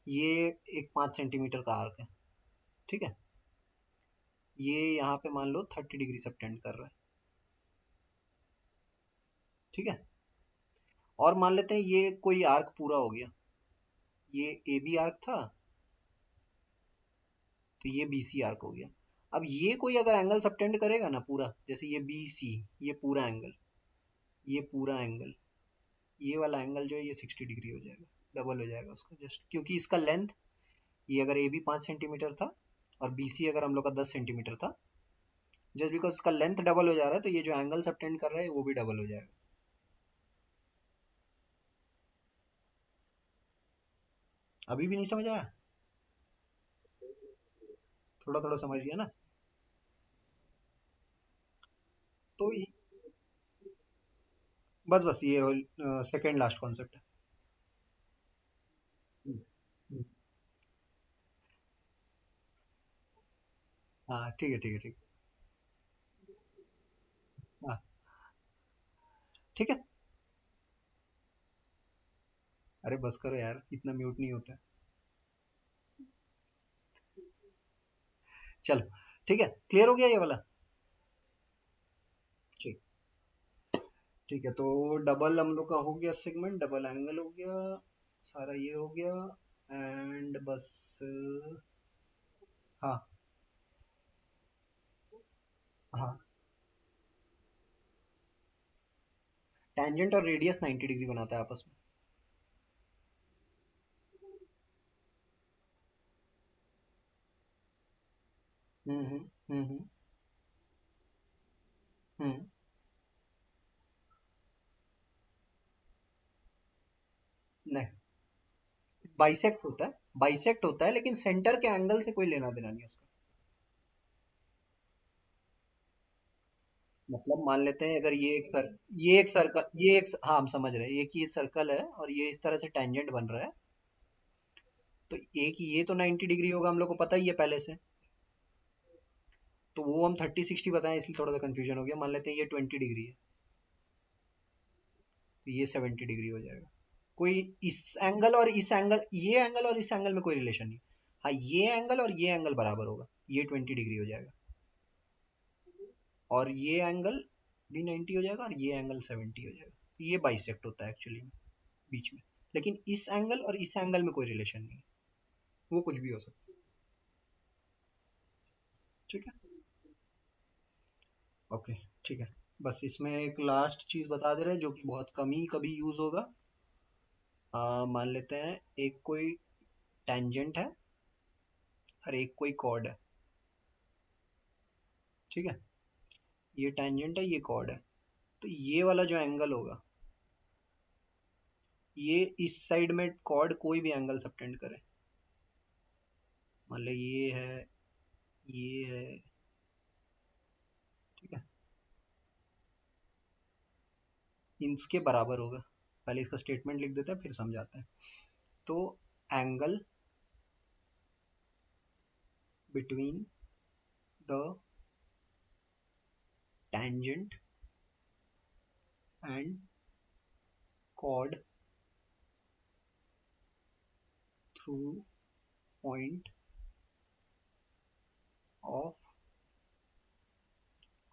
ये एक 5 सेंटीमीटर का आर्क है, ठीक है। ये यहाँ पे मान लो 30 डिग्री सबटेंड कर रहा है, ठीक है। और मान लेते हैं ये कोई आर्क पूरा हो गया, ये ए बी आर्क था, तो ये बी सी आर्क हो गया। अब ये कोई अगर एंगल सबटेंड करेगा ना पूरा, जैसे ये बी सी, ये पूरा एंगल, ये पूरा एंगल, ये वाला एंगल जो है ये 60 डिग्री हो जाएगा, डबल हो जाएगा उसका, जस्ट क्योंकि इसका लेंथ, ये अगर ए बी 5 सेंटीमीटर था और बी सी अगर हम लोग का 10 सेंटीमीटर था, जस्ट बिकॉज इसका लेंथ डबल हो जा रहा है तो ये जो एंगल सबटेंड कर रहा है वो भी डबल हो जाएगा। अभी भी नहीं समझ आया? थोड़ा थोड़ा समझ गया ना? तो बस बस ये सेकेंड लास्ट कॉन्सेप्ट है। हम्म, हम्म, हाँ ठीक है ठीक है ठीक है, हाँ ठीक है। अरे बस करो यार, इतना म्यूट नहीं होता है। चलो ठीक है, क्लियर हो गया ये वाला? ठीक, ठीक है। तो डबल हम लोग का हो गया सेगमेंट, डबल एंगल हो गया, सारा ये हो गया, एंड बस हाँ हाँ, टेंजेंट और रेडियस 90 डिग्री बनाता है आपस में। हम्म। हम्म, नहीं, बाइसेक्ट होता है, बाइसेक्ट होता है, लेकिन सेंटर के एंगल से कोई लेना देना नहीं है उसका। मतलब मान लेते हैं अगर ये एक सर्कल, हाँ हम समझ रहे हैं, एक ये सर्कल है और ये इस तरह से टेंजेंट बन रहा है, तो एक ये तो 90 डिग्री होगा, हम लोग को पता ही है पहले से। तो वो हम 30 60 बताएं, इसलिए थोड़ा सा कंफ्यूजन हो गया। मान लेते हैं ये 20 डिग्री है, तो ये 70 डिग्री हो जाएगा। कोई इस एंगल और इस एंगल, ये एंगल और इस एंगल में कोई रिलेशन नहीं। हाँ ये एंगल और ये एंगल बराबर होगा, ये 20 डिग्री हो जाएगा, और ये एंगल भी 90 हो जाएगा और ये एंगल 70 हो जाएगा। ये बाइसेक्ट होता है एक्चुअली में, बीच में। लेकिन इस एंगल और इस एंगल में कोई रिलेशन नहीं है, वो कुछ भी हो सकता है। ठीक है, ओके, ठीक है। बस इसमें एक लास्ट चीज बता दे रहे हैं जो कि बहुत कम ही कभी यूज होगा। मान लेते हैं एक कोई टेंजेंट है और एक कोई कॉर्ड है, ठीक है। ये टेंजेंट है, ये कॉर्ड है, तो ये वाला जो एंगल होगा, ये इस साइड में कॉर्ड कोई भी एंगल सबटेंड करे, मान लो ये है, ये है, ठीक है, इसके बराबर होगा। पहले इसका स्टेटमेंट लिख देते हैं फिर समझाते हैं। तो angle between the tangent and chord through point of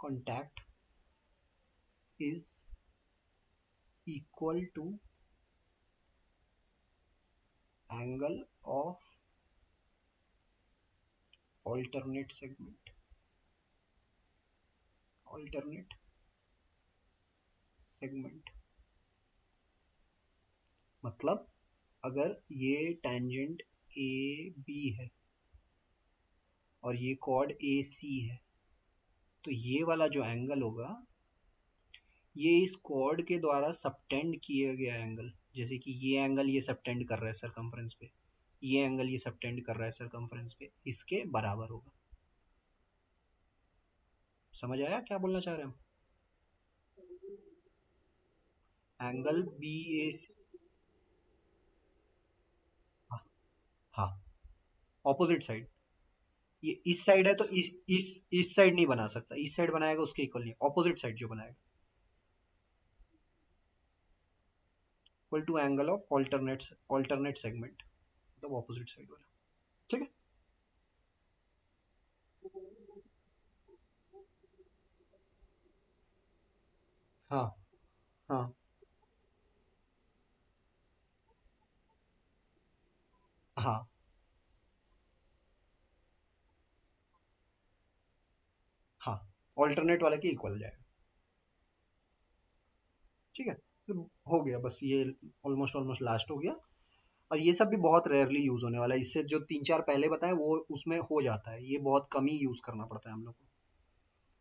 contact is equal to angle of alternate segment, alternate segment। मतलब अगर ये टेंजेंट ए बी है और ये कॉर्ड ए सी है, तो ये वाला जो एंगल होगा, ये इस कॉर्ड के द्वारा सबटेंड किया गया एंगल, जैसे कि ये एंगल ये सबटेंड कर रहा है सरकमफ्रेंस पे, ये एंगल ये सबटेंड कर रहा है सरकमफ्रेंस पे, इसके बराबर होगा। समझ आया क्या बोलना चाह रहे हैं हम? एंगल बी ए, हाँ, हाँ, ऑपोजिट साइड। ये इस साइड है तो इस साइड नहीं बना सकता, इस साइड बनाएगा उसके इक्वल नहीं, ऑपोजिट साइड जो बनाएगा equal to angle of alternate segment, मतलब ऑपोजिट साइड वाला। ठीक है। हाँ, हाँ, हाँ, हाँ, ऑल्टरनेट वाले के इक्वल जाएगा। ठीक है, तो हो गया बस ये, ऑलमोस्ट ऑलमोस्ट लास्ट हो गया। और ये सब भी बहुत रेयरली यूज होने वाला है, इससे जो तीन चार पहले बताए वो उसमें हो जाता है, ये बहुत कम ही यूज करना पड़ता है हम लोग को।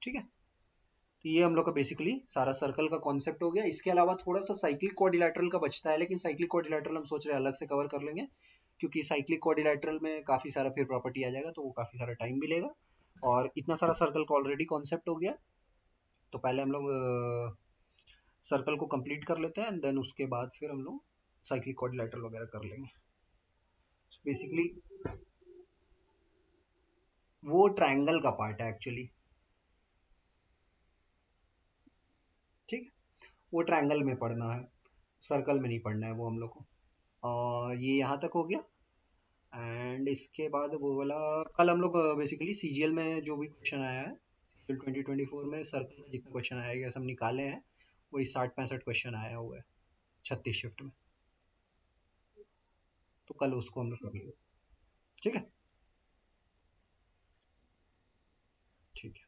ठीक है, तो ये हम लोग का बेसिकली सारा सर्कल का कॉन्सेप्ट हो गया। इसके अलावा थोड़ा सा साइक्लिक कोऑर्डिलेटरल का बचता है, लेकिन साइक्लिक कोऑर्डिलेटरल हम सोच रहे हैं अलग से कवर कर लेंगे, क्योंकि साइक्लिक कोऑर्डिलेटरल में काफी सारा फिर प्रॉपर्टी आ जाएगा, तो वो काफी सारा टाइम भी लेगा। और इतना सारा सर्कल का ऑलरेडी कॉन्सेप्ट हो गया, तो पहले हम लोग सर्कल को कंप्लीट कर लेते हैं, एंड देन उसके बाद फिर हम लोग साइक्लिक कोऑर्डिलेटरल वगैरह कर लेंगे। बेसिकली वो ट्रायंगल का पार्ट है एक्चुअली। ठीक है, वो ट्रायंगल में पढ़ना है, सर्कल में नहीं पढ़ना है वो हम लोग को। और ये यहाँ तक हो गया। एंड इसके बाद वो वाला, कल हम लोग बेसिकली सीजीएल में जो भी क्वेश्चन आया है, सीजीएल 2024 में सर्कल में जितना क्वेश्चन आया है सब निकाले हैं, वही 60-65 क्वेश्चन आया हुआ है 36 शिफ्ट में। तो कल उसको हम लोग कर लेंगे। ठीक है। ठीक है।